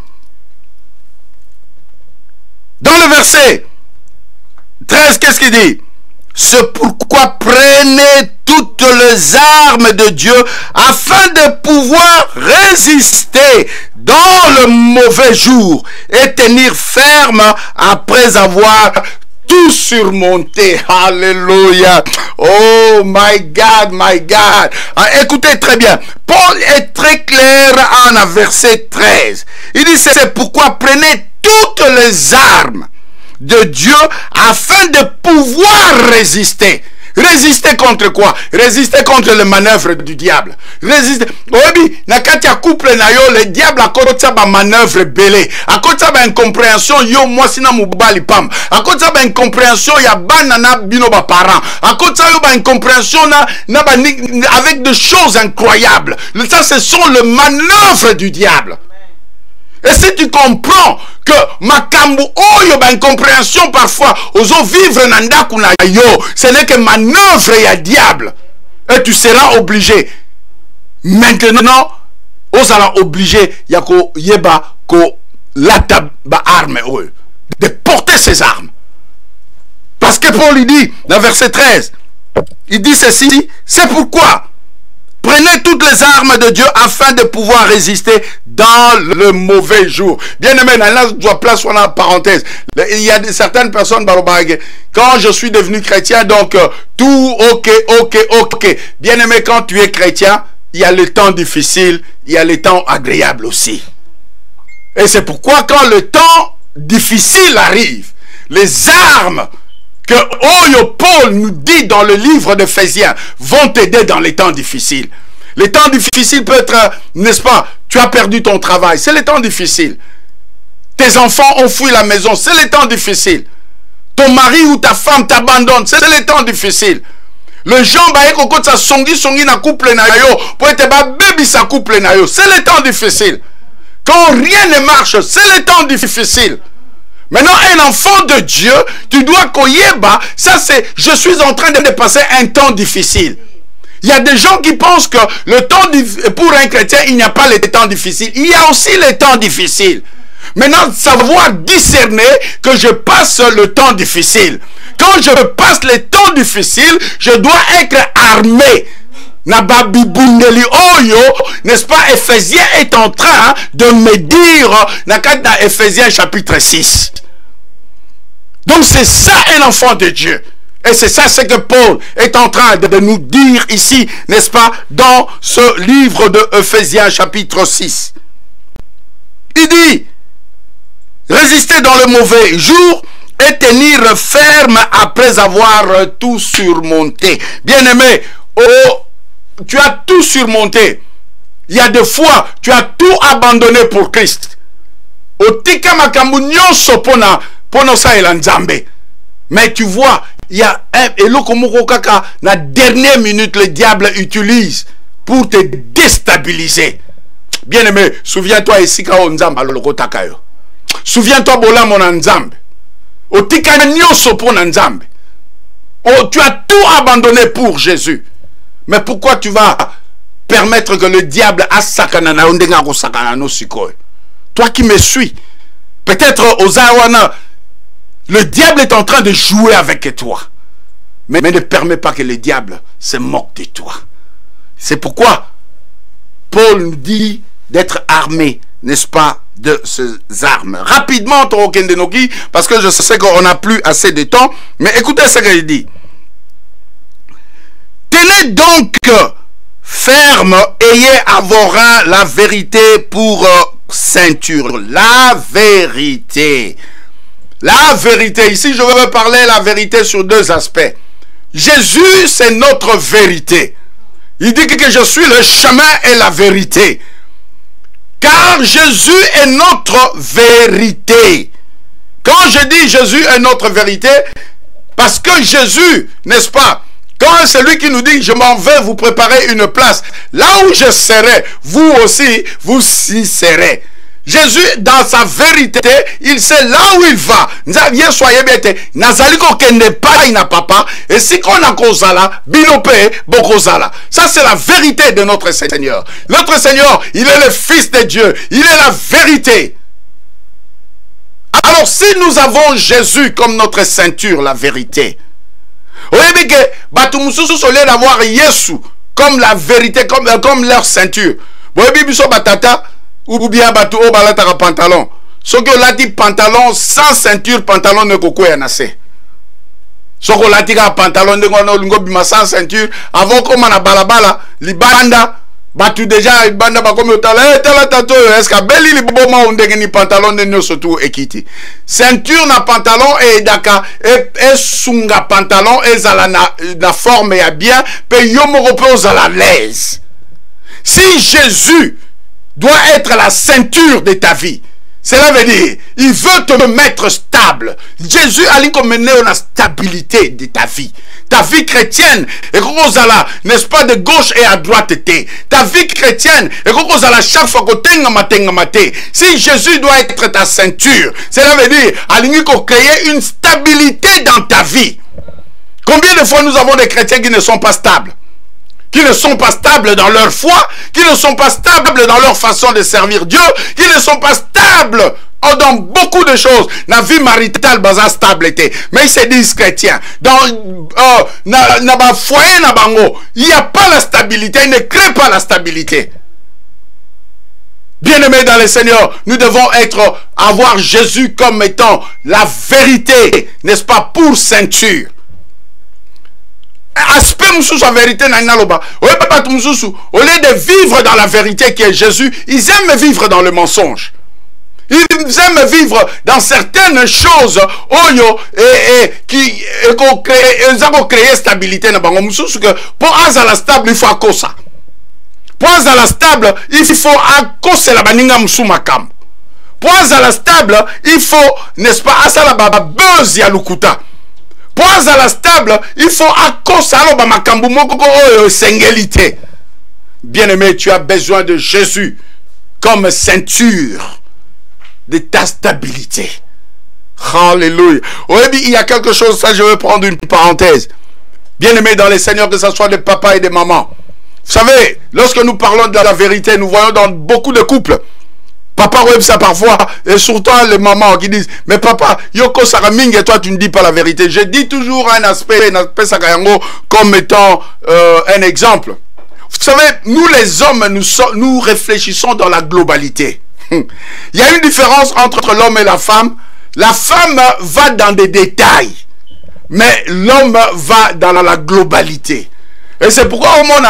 dans le verset 13, qu'est-ce qu'il dit? C'est pourquoi prenez toutes les armes de Dieu afin de pouvoir résister dans le mauvais jour et tenir ferme après avoir tout surmonté. Alléluia. Oh my God, my God. Écoutez très bien. Paul est très clair en verset 13. Il dit c'est pourquoi prenez toutes les armes de Dieu afin de pouvoir résister. Résister contre quoi? Résister contre les manœuvres du diable. Résister. Obi, nakati ya couple na yo, le diable a kotsa ba manœuvre belé. A kotsa ba incompréhension yo mwasi na mubali pam. A kotsa ba incompréhension ya bana na bino ba parents. A kotsa yo ba incompréhension na ba avec des choses incroyables. Ça, ce sont les manœuvres du diable. Et si tu comprends que makambu oyo ba incompréhension parfois ozo vivre nandaku na yo, ce n'est que manœuvre ya diable, et tu seras obligé maintenant ozala obligé ya ko yeba ko lata ba arme oyo, de porter ses armes. Parce que Paul il dit dans verset 13, il dit ceci, c'est pourquoi prenez toutes les armes de Dieu afin de pouvoir résister dans le mauvais jour. Bien aimé, je dois placer en parenthèse. Il y a certaines personnes, quand je suis devenu chrétien, donc tout ok. Bien aimé, quand tu es chrétien, il y a les temps difficiles, il y a les temps agréables aussi. Et c'est pourquoi quand le temps difficile arrive, les armes que Paul nous dit dans le livre d'Éphésiens vont t'aider dans les temps difficiles. Les temps difficiles peuvent être, n'est-ce pas, tu as perdu ton travail, c'est les temps difficiles. Tes enfants ont fui la maison, c'est les temps difficiles. Ton mari ou ta femme t'abandonne, c'est les temps difficiles. Le gens sa songi na couple na yo, pour être baby sa couple na yo, c'est les temps difficiles. Quand rien ne marche, c'est les temps difficiles. Maintenant, un enfant de Dieu, tu dois koyeba, ça c'est, je suis en train de passer un temps difficile. Il y a des gens qui pensent que le temps, pour un chrétien, il n'y a pas les temps difficiles. Il y a aussi les temps difficiles. Maintenant, savoir discerner que je passe le temps difficile. Quand je passe les temps difficiles, je dois être armé. Nababibundeli oyo, n'est-ce pas? Éphésiens est en train de me dire, dans Éphésiens chapitre 6. Donc c'est ça un enfant de Dieu. Et c'est ça ce que Paul est en train de nous dire ici, n'est-ce pas, dans ce livre de Éphésiens chapitre 6. Il dit, résistez dans le mauvais jour et tenir ferme après avoir tout surmonté. Bien-aimé, oh, tu as tout surmonté. Il y a des fois, tu as tout abandonné pour Christ. Otika makambu nyonso pona sa elanzambe. Mais tu vois, il y a un eloko kaka na dernière minute le diable utilise pour te déstabiliser. Bien-aimé, souviens-toi ici quand on zamba loko takayo. Souviens-toi bola mon nzambe. Otika nyonso pona nzambe. Oh, tu as tout abandonné pour Jésus. Mais pourquoi tu vas permettre que le diable a sakana na ondenga ko sakana no sikoy? Toi qui me suis, peut-être aux Awana, le diable est en train de jouer avec toi. Mais ne permets pas que le diable se moque de toi. C'est pourquoi Paul nous dit d'être armé, n'est-ce pas, de ces armes. Rapidement, Torokendenoki, parce que je sais qu'on n'a plus assez de temps, mais écoutez ce qu'il dit. Tenez donc ferme, ayez à vos reins la vérité pour ceinture. La vérité. La vérité. Ici, je veux parler la vérité sur deux aspects. Jésus, c'est notre vérité. Il dit que je suis le chemin et la vérité. Car Jésus est notre vérité. Quand je dis Jésus est notre vérité, parce que Jésus, n'est-ce pas, quand celui qui nous dit je m'en vais vous préparer une place, là où je serai, vous aussi, vous y serez. Jésus, dans sa vérité, il sait là où il va. Bien soyez bien, Nazaliko kende pas ina papa, et si qu'on a kozala, binope, bokozala. Ça, c'est la vérité de notre Seigneur. Notre Seigneur, il est le Fils de Dieu. Il est la vérité. Alors, si nous avons Jésus comme notre ceinture, la vérité, vous voyez que Batumususu solé d'avoir Yesu comme la vérité, comme leur ceinture. Vous voyez, biso batata, ou bien batu o balatara pantalon. Ce que lati pantalon sans ceinture, pantalon ne koko yanase. Ce que lati pantalon de ngono bima sans ceinture, avant comme na balabala, libanda, batu déjà banda ba comme otala, tala tato, est-ce que beli li boma ondenge ni pantalon de surtout ekiti. Ceinture na pantalon et daka et sunga pantalon et zala na forme ya bien, pe yomo repose à la l'aise. Si Jésus doit être la ceinture de ta vie, cela veut dire, il veut te mettre stable. Jésus a dit qu'on mène la stabilité de ta vie. Ta vie chrétienne, et qu'on n'est-ce pas, de gauche et à droite. Ta vie chrétienne, et qu'on chaque fois que tu si Jésus doit être ta ceinture, cela veut dire, il faut créer une stabilité dans ta vie. Combien de fois nous avons des chrétiens qui ne sont pas stables? Qui ne sont pas stables dans leur foi, qui ne sont pas stables dans leur façon de servir Dieu, qui ne sont pas stables dans beaucoup de choses. La vie maritale, basa stabilité. Mais ils se disent chrétiens. Dans le foyer, il n'y a pas la stabilité, ils ne créent pas la stabilité. Bien-aimés dans le Seigneur, nous devons avoir Jésus comme étant la vérité, n'est-ce pas, pour ceinture. Aspect mususu, la vérité nainaloba. Au lieu de vivre dans la vérité qui est Jésus, ils aiment vivre dans le mensonge. Ils aiment vivre dans certaines choses qui ont créé stabilité. Pour la stable, il faut accosa. Pour la stable, il faut accoser la baninga musumakam. Pour la stable, il faut, n'est-ce pas, asala baba buzz ya lukuta. Pour la stable, il faut accoser la makambu moko sengelité. Bien-aimé, tu as besoin de Jésus comme ceinture de ta stabilité. Alléluia. Oui, il y a quelque chose, ça je vais prendre une parenthèse. Bien-aimé dans les Seigneurs, que ce soit des papas et des mamans. Vous savez, lorsque nous parlons de la vérité, nous voyons dans beaucoup de couples, papa web ça parfois, et surtout les mamans qui disent, mais papa, yoko saraming et toi tu ne dis pas la vérité. Je dis toujours un aspect sakayango comme étant un exemple. Vous savez, nous les hommes, nous réfléchissons dans la globalité. Il y a une différence entre l'homme et la femme. La femme va dans des détails, mais l'homme va dans la globalité. Et c'est pourquoi au monde,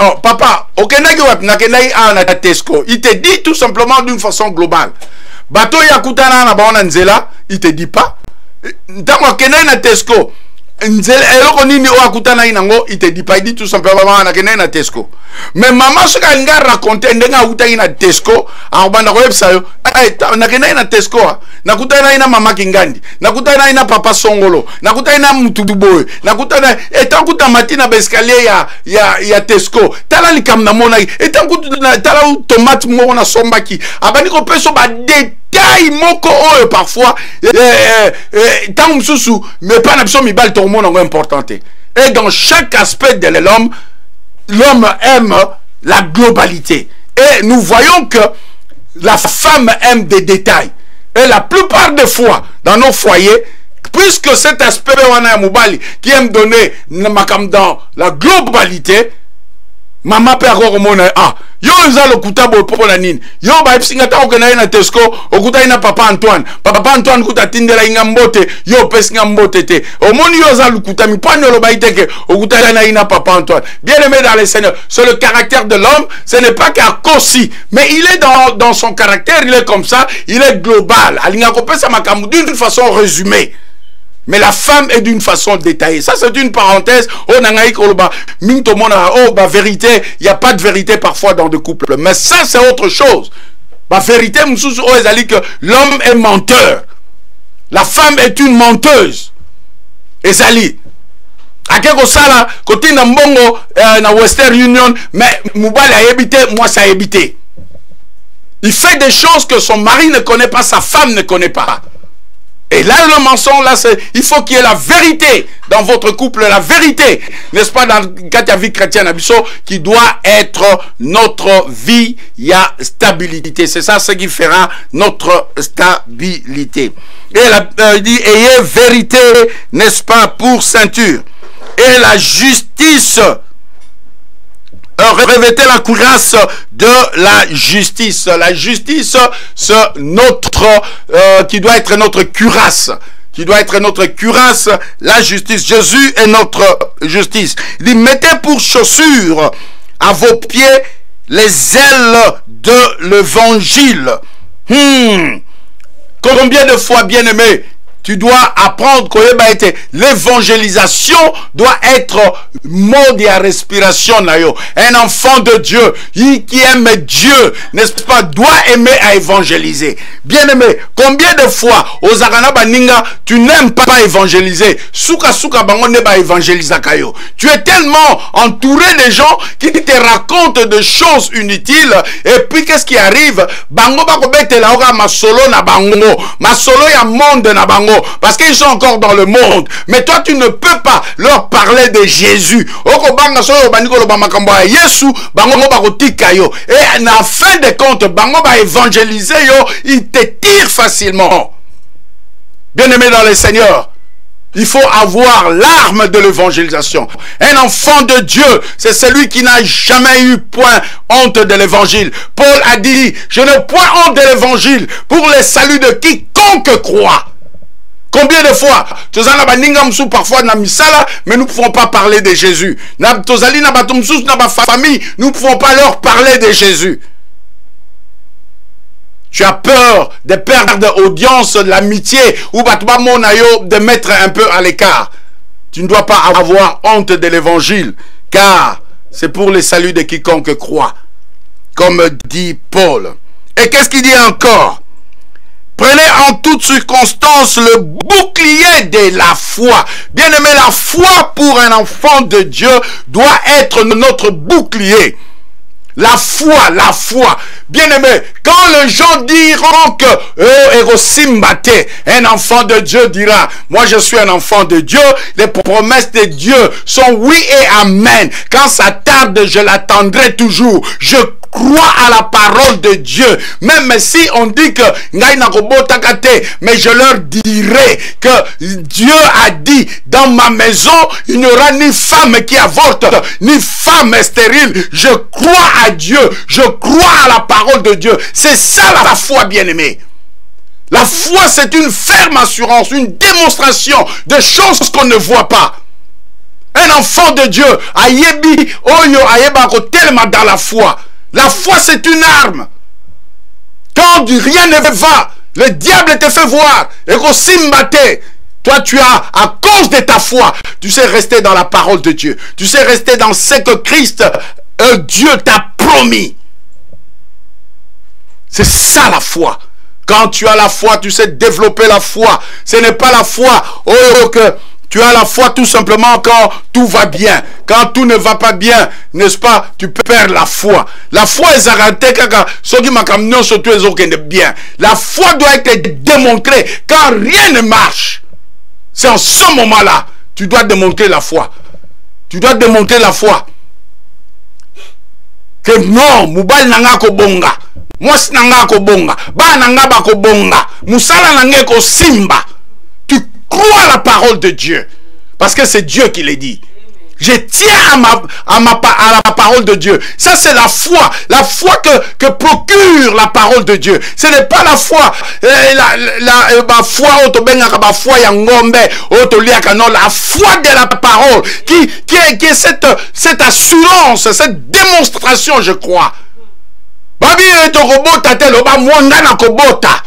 oh, papa, il te dit tout simplement d'une façon globale. Bato yakutana na baona nzela, il te dit pas. ntango akendaki na Tesco nzela eloko nini o akutana inango il te dit pas, il dit tout simplement na kendaki na Tesco. Mais maman soki alingi raconter ndenge akutaki na Tesco akobanda koyebisa yo nakendaki na Tesco nakutani na mama Kingandi, nakutani na papa Songolo, nakutani na mutudu boye, nakutani etankuta matina bescalier ya Tesco tala likam na monaki etankuta tala tomate moko na sombaki abandi ko peso ba détail moko oyo parfois tant mususu mais pas na biso mibali to mona ngo importante. Et dans chaque aspect de l'homme, l'homme aime la globalité. Et nous voyons que la femme aime des détails. Et la plupart des fois, dans nos foyers, puisque cet aspect qui aime donner dans la globalité, maman père yo za lokuta bo popo na nini yo ba ipsinga ta okena na Tesco okuta ina papa Antoine kuta tindela inga mbote yo pesinga mbote te omoni yo za lokuta mipano lo ba iteke okuta ina papa Antoine. Bien aimé dans le Seigneur, c'est le caractère de l'homme, ce n'est pas qu'à cossi, mais il est dans son caractère, il est comme ça, il est global alinga kopesa makambu d'une façon résumée. Mais la femme est d'une façon détaillée. Ça, c'est une parenthèse. Oh, vérité. Il n'y a pas de vérité parfois dans des couples. Mais ça, c'est autre chose. La vérité, que l'homme est menteur. La femme est une menteuse. Et ça lit. À quelque sala, côté na mbongo, na Western Union, mais Moubali a habité, moi ça a habité. Il fait des choses que son mari ne connaît pas, sa femme ne connaît pas. Et là, le mensonge, là, c'est, il faut qu'il y ait la vérité dans votre couple, la vérité, n'est-ce pas, dans la vie chrétienne, Abisso, qui doit être notre vie, il y a stabilité. C'est ça ce qui fera notre stabilité. Et il dit, ayez vérité, n'est-ce pas, pour ceinture. Et la justice, revêtez la cuirasse de la justice. La justice, c'est notre, qui doit être notre cuirasse. Qui doit être notre cuirasse, la justice. Jésus est notre justice. Il dit, mettez pour chaussure à vos pieds les ailes de l'évangile. Combien de fois, bien aimé, tu dois apprendre que l'évangélisation doit être mode à respiration. Un enfant de Dieu qui aime Dieu, n'est-ce pas, doit aimer à évangéliser. Bien aimé, combien de fois aux Arana Baninga tu n'aimes pas évangéliser? Souka souka bango ne ba évangélisa kayo. Tu es tellement entouré de gens qui te racontent des choses inutiles et puis qu'est-ce qui arrive? Bango ba kobete la ora masolo na bango, masolo ya monde na bango. Parce qu'ils sont encore dans le monde. Mais toi, tu ne peux pas leur parler de Jésus. Et en fin de compte, bango va évangéliser, il te tire facilement. Bien aimé dans le Seigneur, il faut avoir l'arme de l'évangélisation. Un enfant de Dieu, c'est celui qui n'a jamais eu point honte de l'évangile. Paul a dit, je n'ai point honte de l'évangile pour le salut de quiconque croit. Combien de fois parfois na misala, mais nous ne pouvons pas parler de Jésus. Na famille, nous ne pouvons pas leur parler de Jésus. Tu as peur de perdre audience, de l'amitié, ou de mettre un peu à l'écart. Tu ne dois pas avoir honte de l'évangile, car c'est pour le salut de quiconque croit, comme dit Paul. Et qu'est-ce qu'il dit encore? Prenez en toutes circonstances le bouclier de la foi. Bien aimé, la foi pour un enfant de Dieu doit être notre bouclier. La foi, la foi. Bien aimé, quand les gens diront que un enfant de Dieu dira, moi je suis un enfant de Dieu, les promesses de Dieu sont oui et amen. Quand ça tarde, je l'attendrai toujours. Je crois à la parole de Dieu. Même si on dit que mais je leur dirai que Dieu a dit, dans ma maison, il n'y aura ni femme qui avorte, ni femme stérile. Je crois à Dieu. Je crois à la parole de Dieu. C'est ça la foi, bien-aimée. La foi, c'est une ferme assurance, une démonstration de choses qu'on ne voit pas. Un enfant de Dieu, ayebi, oyo, ayeba, tellement dans la foi. La foi, c'est une arme. Quand rien ne va, le diable te fait voir. Et qu'on s'imbate. Toi, tu as, à cause de ta foi, tu sais rester dans la parole de Dieu. Tu sais rester dans ce que Christ, Dieu t'a promis. C'est ça la foi. Quand tu as la foi, tu sais développer la foi. Ce n'est pas la foi que tu as la foi tout simplement quand tout va bien. Quand tout ne va pas bien, n'est-ce pas, tu perds la foi. La foi est arrêtée quand ceux qui m'ont surtout les bien. La foi doit être démontrée quand rien ne marche. C'est en ce moment-là, tu dois démontrer la foi. Tu dois démontrer la foi. Que non, Moubal nanga ko bonga. Mwasi nanga ko bonga. Ba nanga ba ko bonga. Musala nanga ko simba. Tu crois à la parole de Dieu. Parce que c'est Dieu qui l'a dit. Je tiens à la parole de Dieu. Ça, c'est la foi. La foi que procure la parole de Dieu. Ce n'est pas la foi. La foi, la foi yangombe, la foi de la parole. Qui est cette assurance, cette démonstration, je crois. Babi to kobota te loba mwanga na kobota.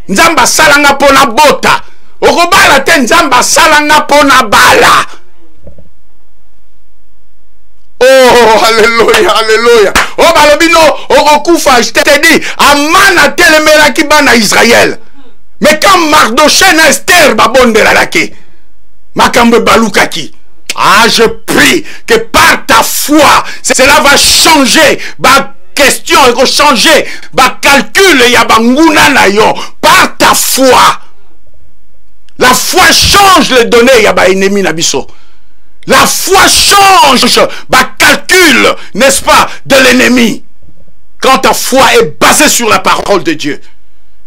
Nzamba salanga pona bota. Okobala te nzamba salanga pona bala. Oh, alléluia, alléluia. Oh, balobino, okufa, je te dis, amana telemera ki bana Israël. Mais quand Mardoché na Esther babonde la lake, makambe balukaki. Ah, je prie que par ta foi, cela va changer. Question et que changer calcul ya banguna na yo par ta foi. La foi change les données ya ba ennemi na biso. La foi change calcul, n'est-ce pas, de l'ennemi. Quand ta foi est basée sur la parole de Dieu.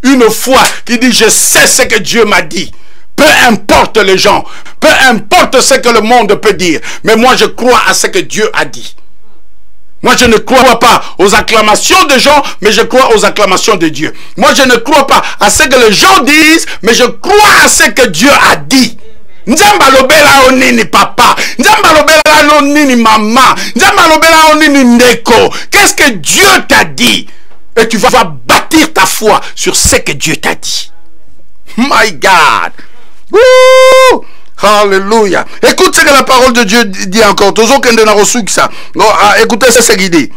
Une foi qui dit je sais ce que Dieu m'a dit. Peu importe les gens, peu importe ce que le monde peut dire, mais moi je crois à ce que Dieu a dit. Moi, je ne crois pas aux acclamations des gens, mais je crois aux acclamations de Dieu. Moi, je ne crois pas à ce que les gens disent, mais je crois à ce que Dieu a dit. Nzamba lobela onini papa, nzamba lobela onini maman, nzamba lobela onini ndeko. Qu'est-ce que Dieu t'a dit? Et tu vas bâtir ta foi sur ce que Dieu t'a dit. My God. Woo! Alléluia. Écoute ce que la parole de Dieu dit encore. Écoutez ce qu'il dit.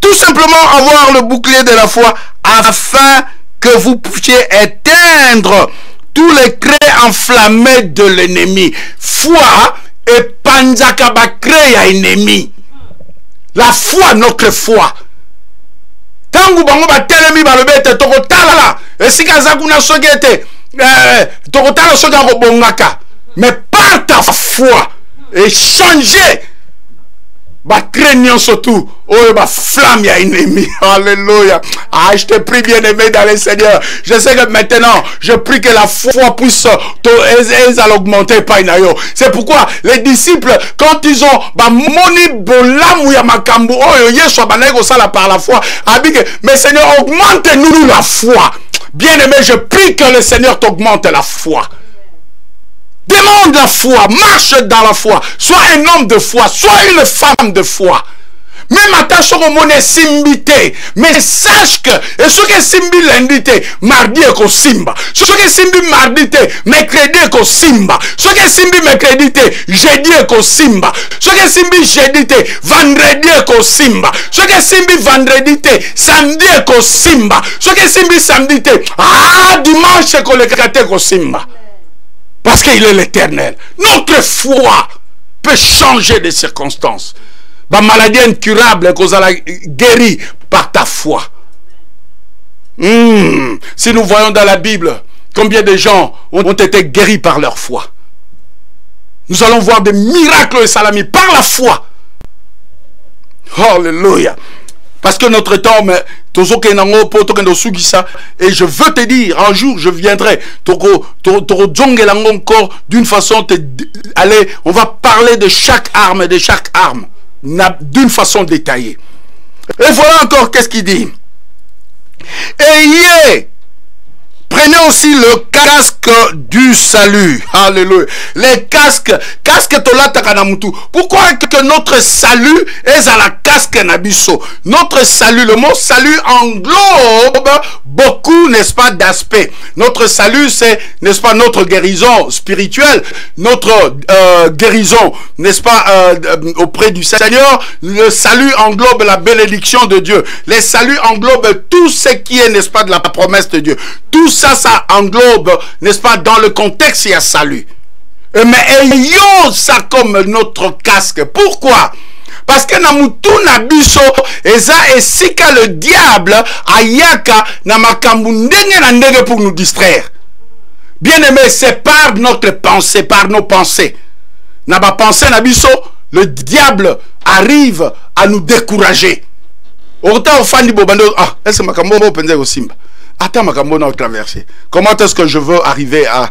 Tout simplement avoir le bouclier de la foi afin que vous puissiez éteindre tous les craies enflammés de l'ennemi. Foi et panzaka bakre ya ennemi. La foi, notre foi. Tangu bango ba telemi ba lobete toko talala. Esika zakuna sogete. Mais par ta foi et changer surtout flamme ya ennemi. Alléluia. Ah, je te prie bien aimé dans le Seigneur. Je sais que maintenant je prie que la foi puisse augmenter. C'est pourquoi les disciples, quand ils ont moni bolamu ya makambu oyo yeso baneko sala par la foi, mais Seigneur, augmente-nous la foi. Bien-aimé, je prie que le Seigneur t'augmente la foi. Demande la foi, marche dans la foi. Sois un homme de foi, sois une femme de foi. Même attention au monnaie simbité. Mais sache que, et ce que simbi lundi, mardi est au simba. Ce que simbi mardi, mercredi est au simba. Ce que simbi mercredi, jeudi est au simba. Ce que simbi jeudi, vendredi est au simba. Ce que simbi vendredi, samedi est au simba. Ce que simbi samedi, dimanche est au simba. Parce qu'il est l'Éternel. Notre foi peut changer de circonstances. La maladie incurable qu'on a guérie par ta foi. Si nous voyons dans la Bible combien de gens ont été guéris par leur foi. Nous allons voir des miracles et salami par la foi. Alléluia. Parce que notre temps, et je veux te dire, un jour je viendrai, encore d'une façon, allez, on va parler de chaque arme, d'une façon détaillée. Et voilà encore qu'est-ce qu'il dit. Ayez Prenez aussi le casque du salut. Alléluia. Les casques tolatakanamutu. Pourquoi que notre salut est à la casque nabiso? Notre salut, le mot salut englobe beaucoup, n'est-ce pas, d'aspects. Notre salut, c'est, n'est-ce pas, notre guérison spirituelle, notre guérison, n'est-ce pas, auprès du Seigneur. Le salut englobe la bénédiction de Dieu. Les saluts englobent tout ce qui est, n'est-ce pas, de la promesse de Dieu. Tout ça, ça englobe, n'est-ce pas, dans le contexte, il y a salut. Mais ayons ça comme notre casque. Pourquoi? Parce que na mutu na biso eza esika le diable ayaka na makambu ndenge na ndenge pour nous distraire. Bien aimé, c'est par notre pensée, par nos pensées. Na ba pensée na biso, le diable arrive à nous décourager. Autant au fandi bobando, ah, est-ce makambo mo penze au simba. Attends, makambo na traverser. Comment est-ce que je veux arriver à...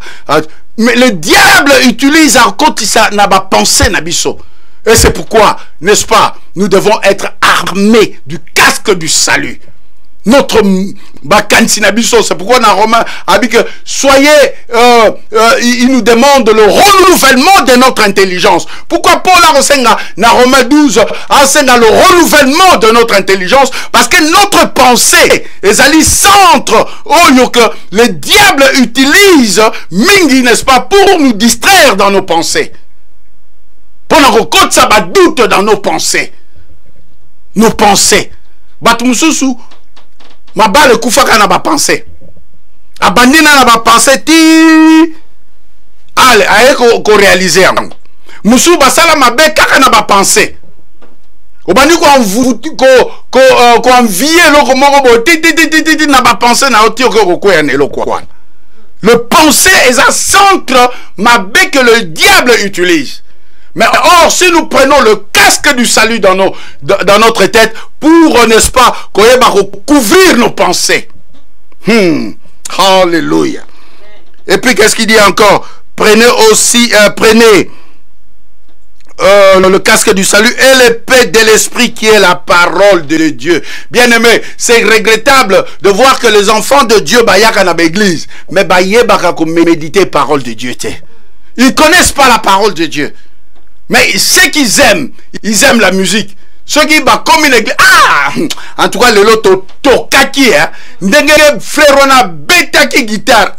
Mais le diable utilise encore ça na ba pensée na biso. Et c'est pourquoi, n'est-ce pas, nous devons être armés du casque du salut. Notre bakansi, c'est pourquoi dans Romains a dit que soyez, il nous demande le renouvellement de notre intelligence. Pourquoi Paul a enseigné dans Romains 12 enseigne le renouvellement de notre intelligence? Parce que notre pensée, les alliés centres, que le diable utilise, mingi, n'est-ce pas, pour nous distraire dans nos pensées. Pendant qu'on ça va doute dans nos pensées. Nos pensées. Batumususu. Ma balle koufaka na ba pensée. Abandina na ba pensée ti. Allez, aye ko réaliser yango. Musu basala mabe kaka na ba pensée. Obandi ko envier loko moko bo ti na ba pensée na oti ko ko ya nelo kwa. Le pensée est un centre mabe que le diable utilise. Mais or, si nous prenons le casque du salut dans notre tête pour, n'est-ce pas, couvrir nos pensées. Alléluia. Et puis, qu'est-ce qu'il dit encore? Prenez aussi, le casque du salut et l'épée de l'esprit qui est la parole de Dieu. Bien aimé, c'est regrettable de voir que les enfants de Dieu bayaka na l'église, mais bayebaka ko méditer parole de Dieu. Ils connaissent pas la parole de Dieu. Mais ceux qu'ils aiment, ils aiment la musique. Ceux qui bah comme une église, en tout cas le loto tokaki hein, ndenge frérona betaki guitare,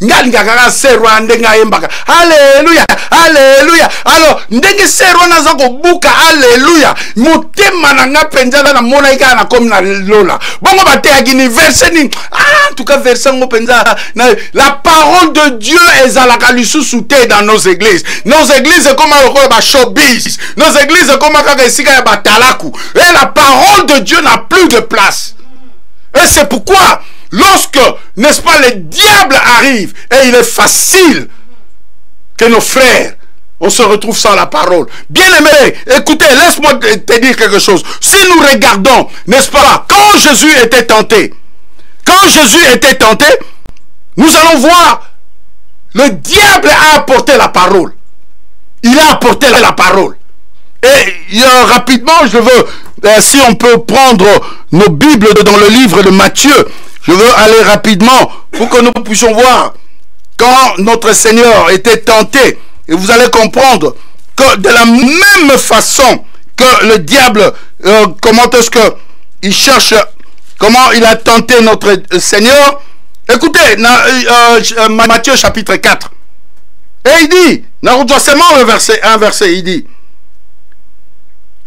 nganga serwa ndenga embaka, alléluia, alléluia. Alors ndenge serwa na zako buka, alléluia. Motema nanga penza na mona ika na comme na lola. Bongo bate agini verset ni, en tout cas verset ngo penza la parole de Dieu est à la kalisusuté dans nos églises. Nos églises comme ba showbiz. Nos églises comme kaka sika ya talaku. Et la parole de Dieu n'a plus de place. Et c'est pourquoi, lorsque, n'est-ce pas, le diable arrive, et il est facile que nos frères, on se retrouve sans la parole. Bien aimé, écoutez, laisse-moi te dire quelque chose. Si nous regardons, n'est-ce pas, quand Jésus était tenté, nous allons voir, le diable a apporté la parole. Il a apporté la parole. Et rapidement, je veux, si on peut prendre nos Bibles dans le livre de Matthieu, je veux aller rapidement pour que nous puissions voir quand notre Seigneur était tenté. Et vous allez comprendre que de la même façon que le diable, comment est-ce qu'il cherche, comment il a tenté notre Seigneur. Écoutez, Matthieu chapitre 4. Et il dit, un verset, il dit,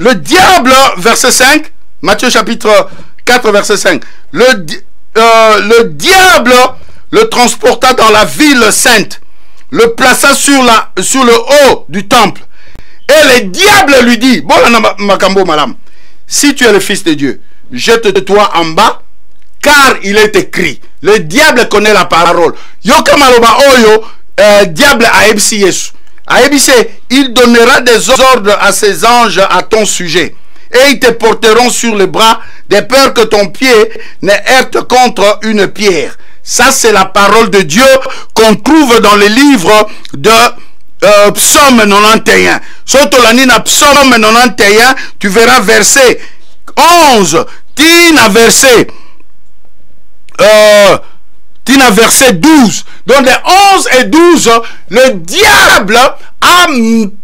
le diable, verset 5, Matthieu chapitre 4, verset 5, le diable le transporta dans la ville sainte, le plaça sur le haut du temple. Et le diable lui dit, bon, makambo madame, si tu es le fils de Dieu, jette-toi en bas, car il est écrit. Le diable connaît la parole. Yoka maloba oyo, diable a ebisi Yesu. Il donnera des ordres à ses anges à ton sujet. Et ils te porteront sur les bras, de peur que ton pied ne heurte contre une pierre. Ça, c'est la parole de Dieu qu'on trouve dans les livres de Psaume 91. Sotolanina Psaume 91, tu verras verset 11. Tina verset tina verset 12. Donc les 11 et 12, le diable a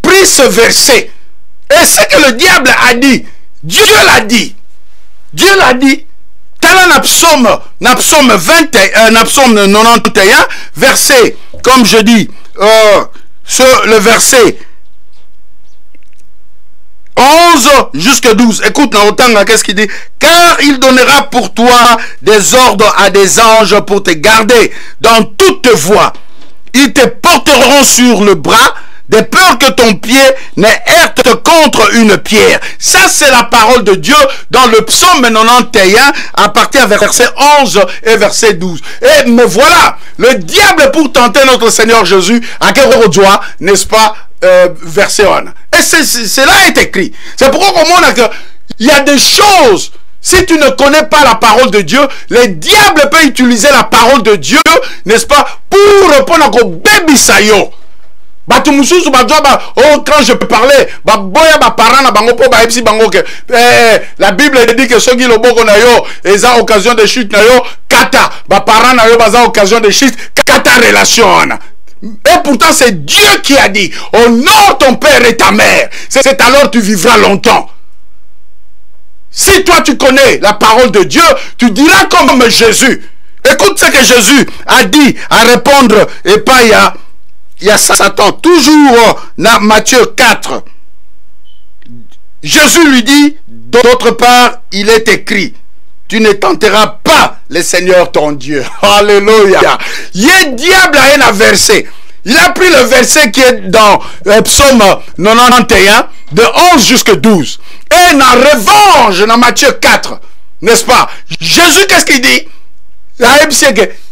pris ce verset. Et ce que le diable a dit, Dieu l'a dit. Dieu l'a dit. Dans la psaume 91, verset, comme je dis, le verset 11 jusqu'à 12. Écoute, qu'est-ce qu'il dit? Car il donnera pour toi des ordres à des anges pour te garder dans toutes tes voies. Ils te porteront sur le bras, de peur que ton pied ne heurte contre une pierre. Ça, c'est la parole de Dieu dans le psaume 91, à partir de verset 11 et verset 12. Et me voilà, le diable pour tenter notre Seigneur Jésus, à quel doigt, n'est-ce pas, verset 1. Et cela est écrit. C'est pourquoi on a que il y a des choses. Si tu ne connais pas la parole de Dieu, le diable peut utiliser la parole de Dieu, n'est-ce pas, pour répondre à baby sayo. Quand je peux parler, la Bible dit que ceux qui le boko na yo, ils ont occasion de chute na yo, kata, parents na yo, ils ont occasion de chute, kata relation. Et pourtant c'est Dieu qui a dit, honore ton père et ta mère, c'est alors tu vivras longtemps. Si toi tu connais la parole de Dieu, tu diras comme Jésus. Écoute ce que Jésus a dit à répondre, et pas il y a Satan, toujours dans Matthieu 4. Jésus lui dit, d'autre part, il est écrit, tu ne tenteras pas le Seigneur ton Dieu. Alléluia. Il y a diable à un verset. Il a pris le verset qui est dans Psaume 91, de 11 jusqu'à 12. Et en revanche, dans Matthieu 4, n'est-ce pas? Jésus, qu'est-ce qu'il dit?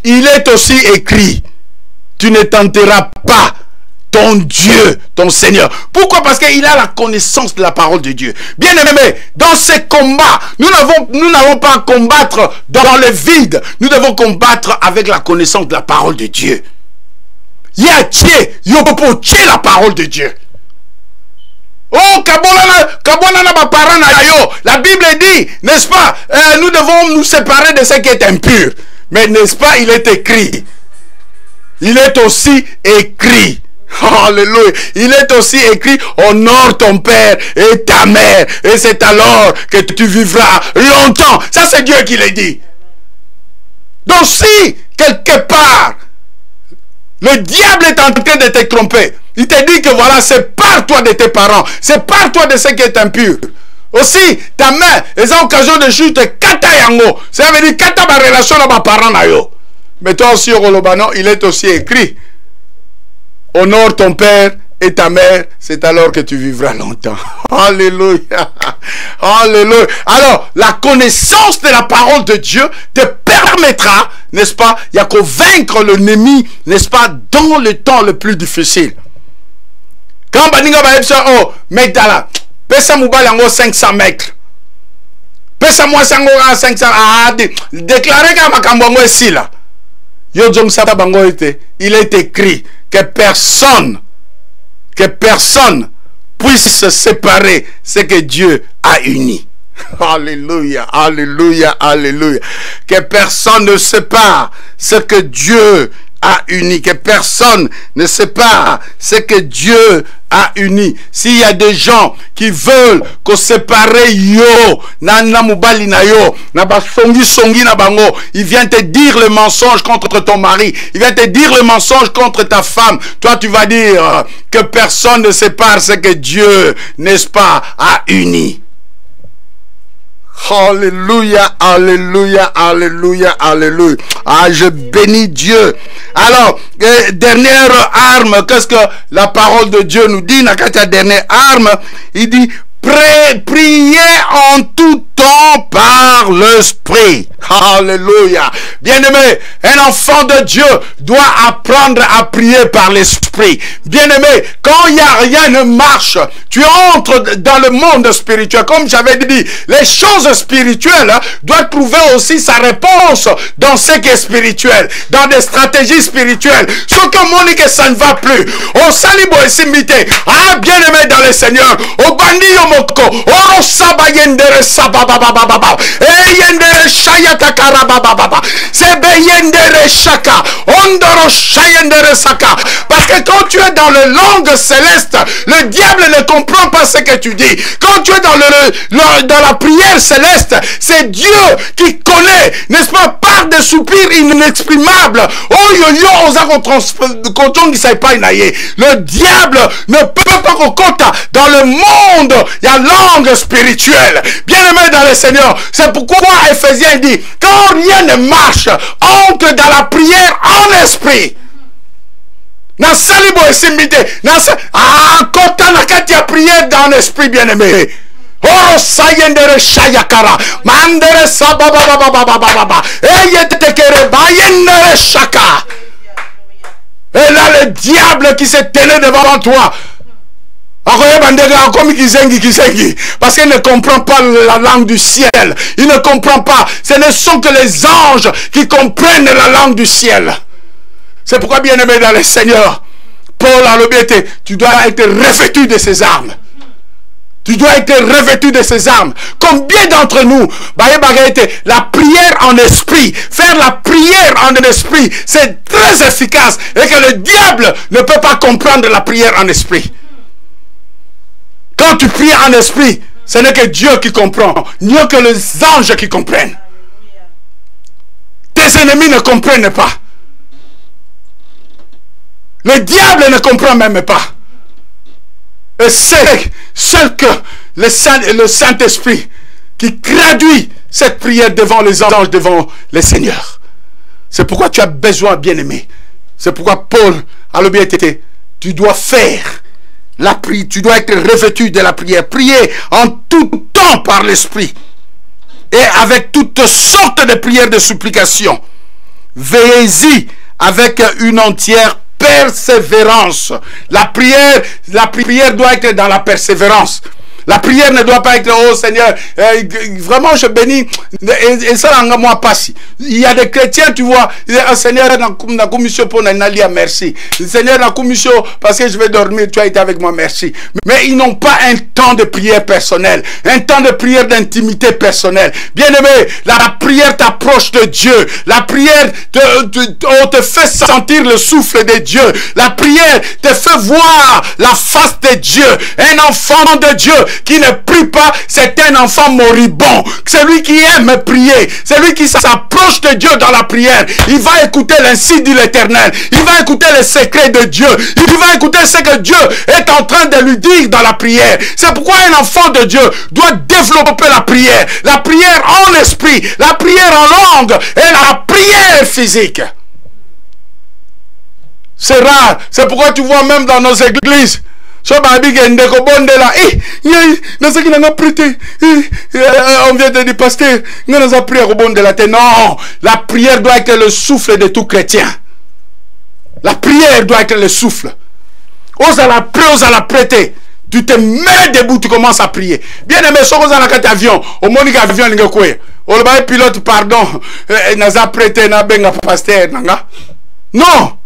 Il est aussi écrit, tu ne tenteras pas ton Dieu, ton Seigneur. Pourquoi? Parce qu'il a la connaissance de la parole de Dieu. Bien aimé, dans ces combats, nous n'avons pas à combattre dans le vide. Nous devons combattre avec la connaissance de la parole de Dieu. Il y a la parole de Dieu. Oh, la Bible dit, n'est-ce pas, nous devons nous séparer de ce qui est impur. Mais n'est-ce pas, il est écrit. Il est aussi écrit. Alléluia. Il est aussi écrit, honore ton père et ta mère. Et c'est alors que tu vivras longtemps. Ça, c'est Dieu qui l'a dit. Donc si, quelque part, le diable est en train de te tromper, il te dit que voilà, c'est par toi de tes parents, c'est par toi de ce qui est impur. Aussi, ta mère, les occasions de chute, kata yango. Ça veut dire kata ba relation à ma parent na yo. Mais toi aussi, il est aussi écrit, honore ton père et ta mère, c'est alors que tu vivras longtemps. Alléluia. Alléluia. Alors, la connaissance de la parole de Dieu te permettra, n'est-ce pas, il y a qu'à vaincre l'ennemi, n'est-ce pas, dans le temps le plus difficile. Quand Baninga va dire, oh, mec là, pesa moubal yango 500 mètres. Pesa moi 500, déclarez qu'à ma kambongo ici là. Il est écrit que personne puisse se séparer ce que Dieu a uni. Alléluia, alléluia, alléluia. Que personne ne sépare ce que Dieu a uni. Que personne ne sépare ce que Dieu a uni. S'il y a des gens qui veulent que séparer yo, nana mubali na yo, na ba songi na bango, il vient te dire le mensonge contre ton mari, il vient te dire le mensonge contre ta femme. Toi, tu vas dire que personne ne sépare ce que Dieu, n'est-ce pas, a uni. Alléluia, alléluia, alléluia, alléluia. Ah, je bénis Dieu. Alors, dernière arme, qu'est-ce que la parole de Dieu nous dit? Dans la dernière arme, il dit, priez en tout temps par l'Esprit. Alléluia. Bien-aimé, un enfant de Dieu doit apprendre à prier par l'Esprit. Bien-aimé, quand il n'y a rien ne marche, tu entres dans le monde spirituel. Comme j'avais dit, les choses spirituelles doivent trouver aussi sa réponse dans ce qui est spirituel, dans des stratégies spirituelles. Ce que Monique, ça ne va plus. Au salibo et simité. Ah, bien-aimé dans le Seigneur. Au bandi yomoko. Au sabayendere saba. Parce que quand tu es dans le langue céleste, le diable ne comprend pas ce que tu dis. Quand tu es dans la prière céleste, c'est Dieu qui connaît, n'est-ce pas, par des soupirs inexprimables. Oh yo yo, le diable ne peut pas compter dans le monde, il y a langue spirituelle. Bien-aimé dans le Seigneur, c'est pourquoi Éphésiens dit, quand rien ne marche, entre dans la prière en esprit. Na salibo esimite, quand on a prière dans l'esprit, bien-aimé. Oh, sayendere shayakara, mandere sabababababababa, eyetekere bayendere shaka. Et là, le diable qui s'est tenu devant toi, parce qu'il ne comprend pas la langue du ciel. Il ne comprend pas. Ce ne sont que les anges qui comprennent la langue du ciel. C'est pourquoi, bien-aimé dans le Seigneur, Paul a l'obéité. Tu dois être revêtu de ses armes. Tu dois être revêtu de ses armes. Combien d'entre nous, la prière en esprit, faire la prière en esprit, c'est très efficace. Et que le diable ne peut pas comprendre la prière en esprit. Quand tu pries en esprit, ce n'est que Dieu qui comprend, mieux que les anges qui comprennent. Tes ennemis ne comprennent pas. Le diable ne comprend même pas. Et c'est seul que le Saint-Esprit qui traduit cette prière devant les anges, devant le Seigneur. C'est pourquoi tu as besoin, bien-aimé. C'est pourquoi Paul a l'obéité. Tu dois faire la prière, tu dois être revêtu de la prière. Prier en tout temps par l'Esprit. Et avec toutes sortes de prières de supplication. Veillez-y avec une entière persévérance. La prière doit être dans la persévérance. La prière ne doit pas être, oh Seigneur, vraiment je bénis, et ça n'a moi pas si. Il y a des chrétiens, tu vois, Seigneur, la commission pour Nalia, merci. Seigneur, la commission, parce que je vais dormir, tu as été avec moi, merci. Mais ils n'ont pas un temps de prière personnelle, un temps de prière d'intimité personnelle. Bien-aimé, la prière t'approche de Dieu. La prière te fait sentir le souffle de Dieu. La prière te fait voir la face de Dieu. Un enfant de Dieu qui ne prie pas, c'est un enfant moribond. Celui qui aime prier, celui qui s'approche de Dieu dans la prière, il va écouter l'ainsi dit l'Éternel. Il va écouter les secrets de Dieu. Il va écouter ce que Dieu est en train de lui dire dans la prière. C'est pourquoi un enfant de Dieu doit développer la prière en esprit, la prière en langue et la prière physique. C'est rare. C'est pourquoi tu vois même dans nos églises, on vient de dire, pasteur, nous avons prié au bon de la terre. Non, la prière doit être le souffle de tout chrétien. La prière doit être le souffle. Ose à la prêter. Tu te mets debout, tu commences à prier. Bien aimé, si on a un avion, au monde avion, on le pilote, pardon, n'a prêté, n'a benga pasteur, non.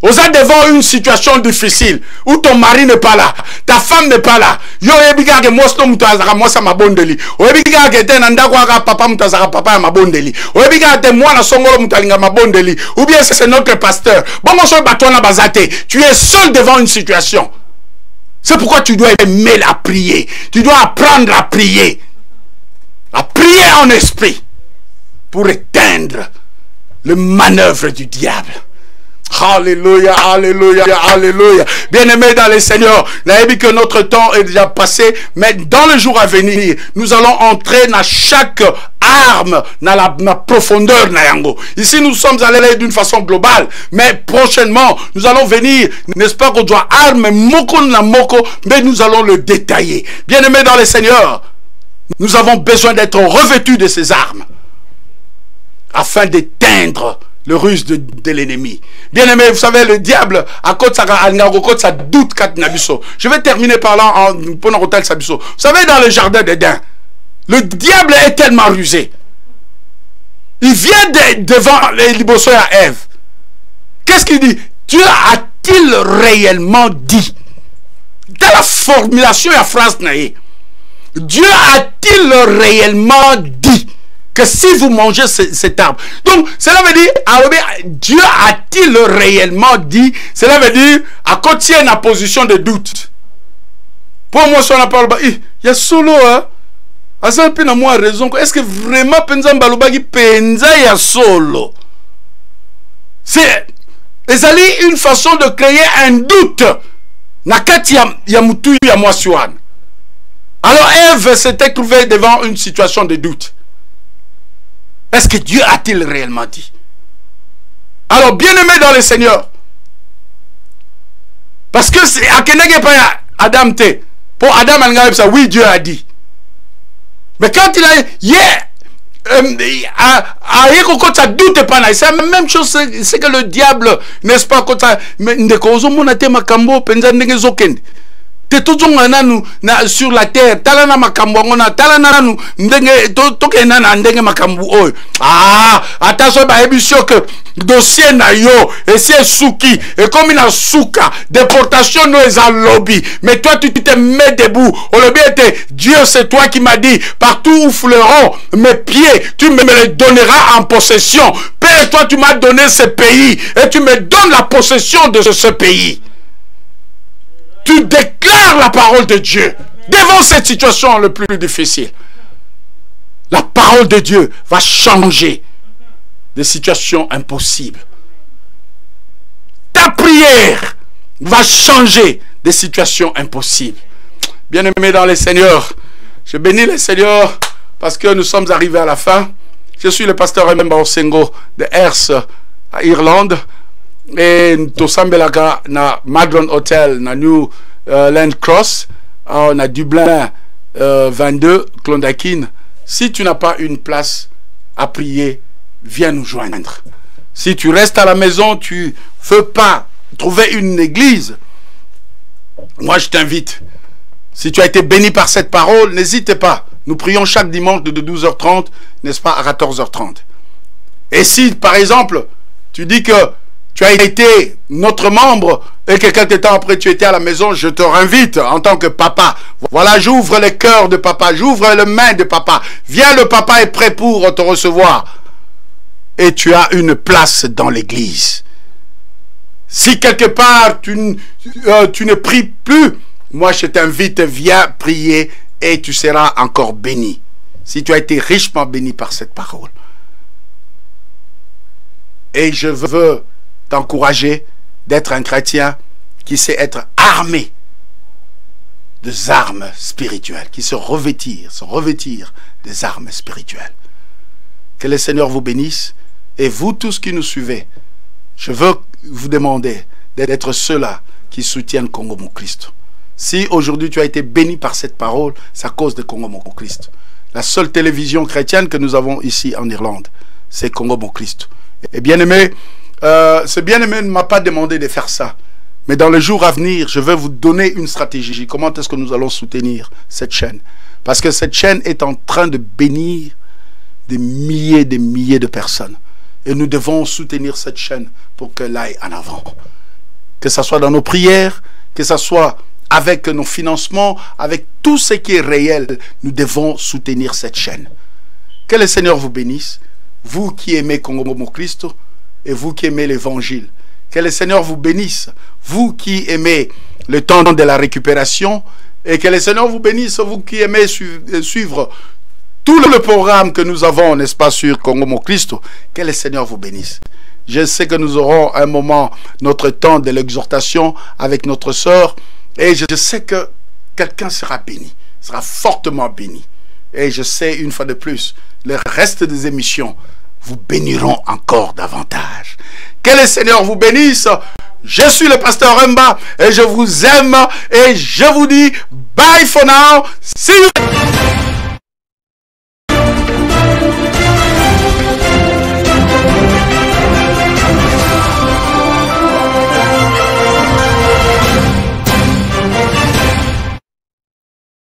Vous êtes devant une situation difficile où ton mari n'est pas là, ta femme n'est pas là. Yo ebiga ke mosto mutazaka mosa mabondeli. O ebiga ke te nanda kwa papa mutazaka papa mabondeli. O ebiga te mwana songolo mutalinga mabondeli. Ou bien c'est notre pasteur. Bon so batona bazate. Tu es seul devant une situation. C'est pourquoi tu dois aimer la prier. Tu dois apprendre à prier. À prier en esprit pour éteindre le manœuvre du diable. Alléluia, alléluia, alléluia. Bien-aimés dans le Seigneur, n'avez que notre temps est déjà passé, mais dans le jour à venir, nous allons entrer dans chaque arme, dans la profondeur. Ici, nous sommes allés d'une façon globale, mais prochainement, nous allons venir, n'est-ce pas, qu'on doit arme, moko na moko, mais nous allons le détailler. Bien-aimés dans le Seigneur, nous avons besoin d'être revêtus de ces armes, afin d'éteindre le ruse de l'ennemi. Bien aimé, vous savez, le diable, à côté ça doute. Je vais terminer par là pendant Vous savez, dans le jardin d'Éden, le diable est tellement rusé. Il vient devant les libosso à Ève. Qu'est-ce qu'il dit? Dieu a-t-il réellement dit? Dans la formulation et la phrase, Dieu a-t-il réellement dit que si vous mangez cet arbre? Donc, cela veut dire, Dieu a-t-il réellement dit? Cela veut dire, à côté de la position de doute. Pour moi, si on parle, il y a solo, hein? Est-ce que vraiment Penza Balobagi Penza ya solo? C'est une façon de créer un doute. Nakati ya mutu ya mwaswan. Alors Ève s'était trouvée devant une situation de doute. Est-ce que Dieu a-t-il réellement dit? Alors, bien-aimé dans le Seigneur, parce que c'est Akenege pas Adam te. Pour Adam, oui, Dieu a dit. Mais quand il a ça doute pas, c'est la même chose, c'est que le diable, n'est-ce pas, quand ça, mais te tozonga nanu na sur la terre talana makambo ngona talana nanu ndenge tokena na ndenge makambo oyo attention ba ebisio que dossier na yo et c'est souki et comme il a souka déportation no est en lobby mais toi tu te mets debout au lobby était Dieu c'est toi qui m'as dit partout où fleuront mes pieds tu me les donneras en possession. Père, toi tu m'as donné ce pays et tu me donnes la possession de ce pays. Tu déclares la parole de Dieu devant cette situation le plus difficile. La parole de Dieu va changer des situations impossibles. Ta prière va changer des situations impossibles. Bien-aimés dans le Seigneur, je bénis le Seigneur parce que nous sommes arrivés à la fin. Je suis le pasteur Mbemba Osengo de Ers à Irlande. Et nous sommes na Madron Hotel na New Land Cross na Dublin 22 Clondakeen. Si tu n'as pas une place à prier, viens nous joindre. Si tu restes à la maison, tu veux pas trouver une église, moi je t'invite. Si tu as été béni par cette parole, n'hésite pas. Nous prions chaque dimanche de 12h30, n'est-ce pas, à 14h30. Et si par exemple tu dis que tu as été notre membre et que quelque temps après tu étais à la maison, je te réinvite en tant que papa. Voilà, j'ouvre le cœur de papa, j'ouvre les mains de papa. Viens, le papa est prêt pour te recevoir. Et tu as une place dans l'église. Si quelque part tu ne pries plus, moi je t'invite, viens prier et tu seras encore béni. Si tu as été richement béni par cette parole. Et je veux t'encourager d'être un chrétien qui sait être armé des armes spirituelles, qui se revêtir des armes spirituelles. Que le Seigneur vous bénisse. Et vous tous qui nous suivez, je veux vous demander d'être ceux-là qui soutiennent Congo Mon Christ. Si aujourd'hui tu as été béni par cette parole, c'est à cause de Congo Mon Christ. La seule télévision chrétienne que nous avons ici en Irlande, c'est Congo Mon Christ. Et bien aimé, ce bien-aimé ne m'a pas demandé de faire ça. Mais dans les jours à venir, je vais vous donner une stratégie. Comment est-ce que nous allons soutenir cette chaîne? Parce que cette chaîne est en train de bénir des milliers de personnes. Et nous devons soutenir cette chaîne pour qu'elle aille en avant. Que ce soit dans nos prières, que ce soit avec nos financements, avec tout ce qui est réel, nous devons soutenir cette chaîne. Que le Seigneur vous bénisse, vous qui aimez Congo Mon Christ, et vous qui aimez l'évangile. Que le Seigneur vous bénisse, vous qui aimez le temps de la récupération, et que le Seigneur vous bénisse, vous qui aimez suivre tout le programme que nous avons, n'est-ce pas, sur Congo Mon Christ. Que le Seigneur vous bénisse. Je sais que nous aurons un moment, notre temps de l'exhortation avec notre sœur, et je sais que quelqu'un sera béni, sera fortement béni. Et je sais une fois de plus, le reste des émissions vous béniront encore davantage. Que le Seigneur vous bénisse. Je suis le pasteur Mba et je vous aime et je vous dis bye for now. See you.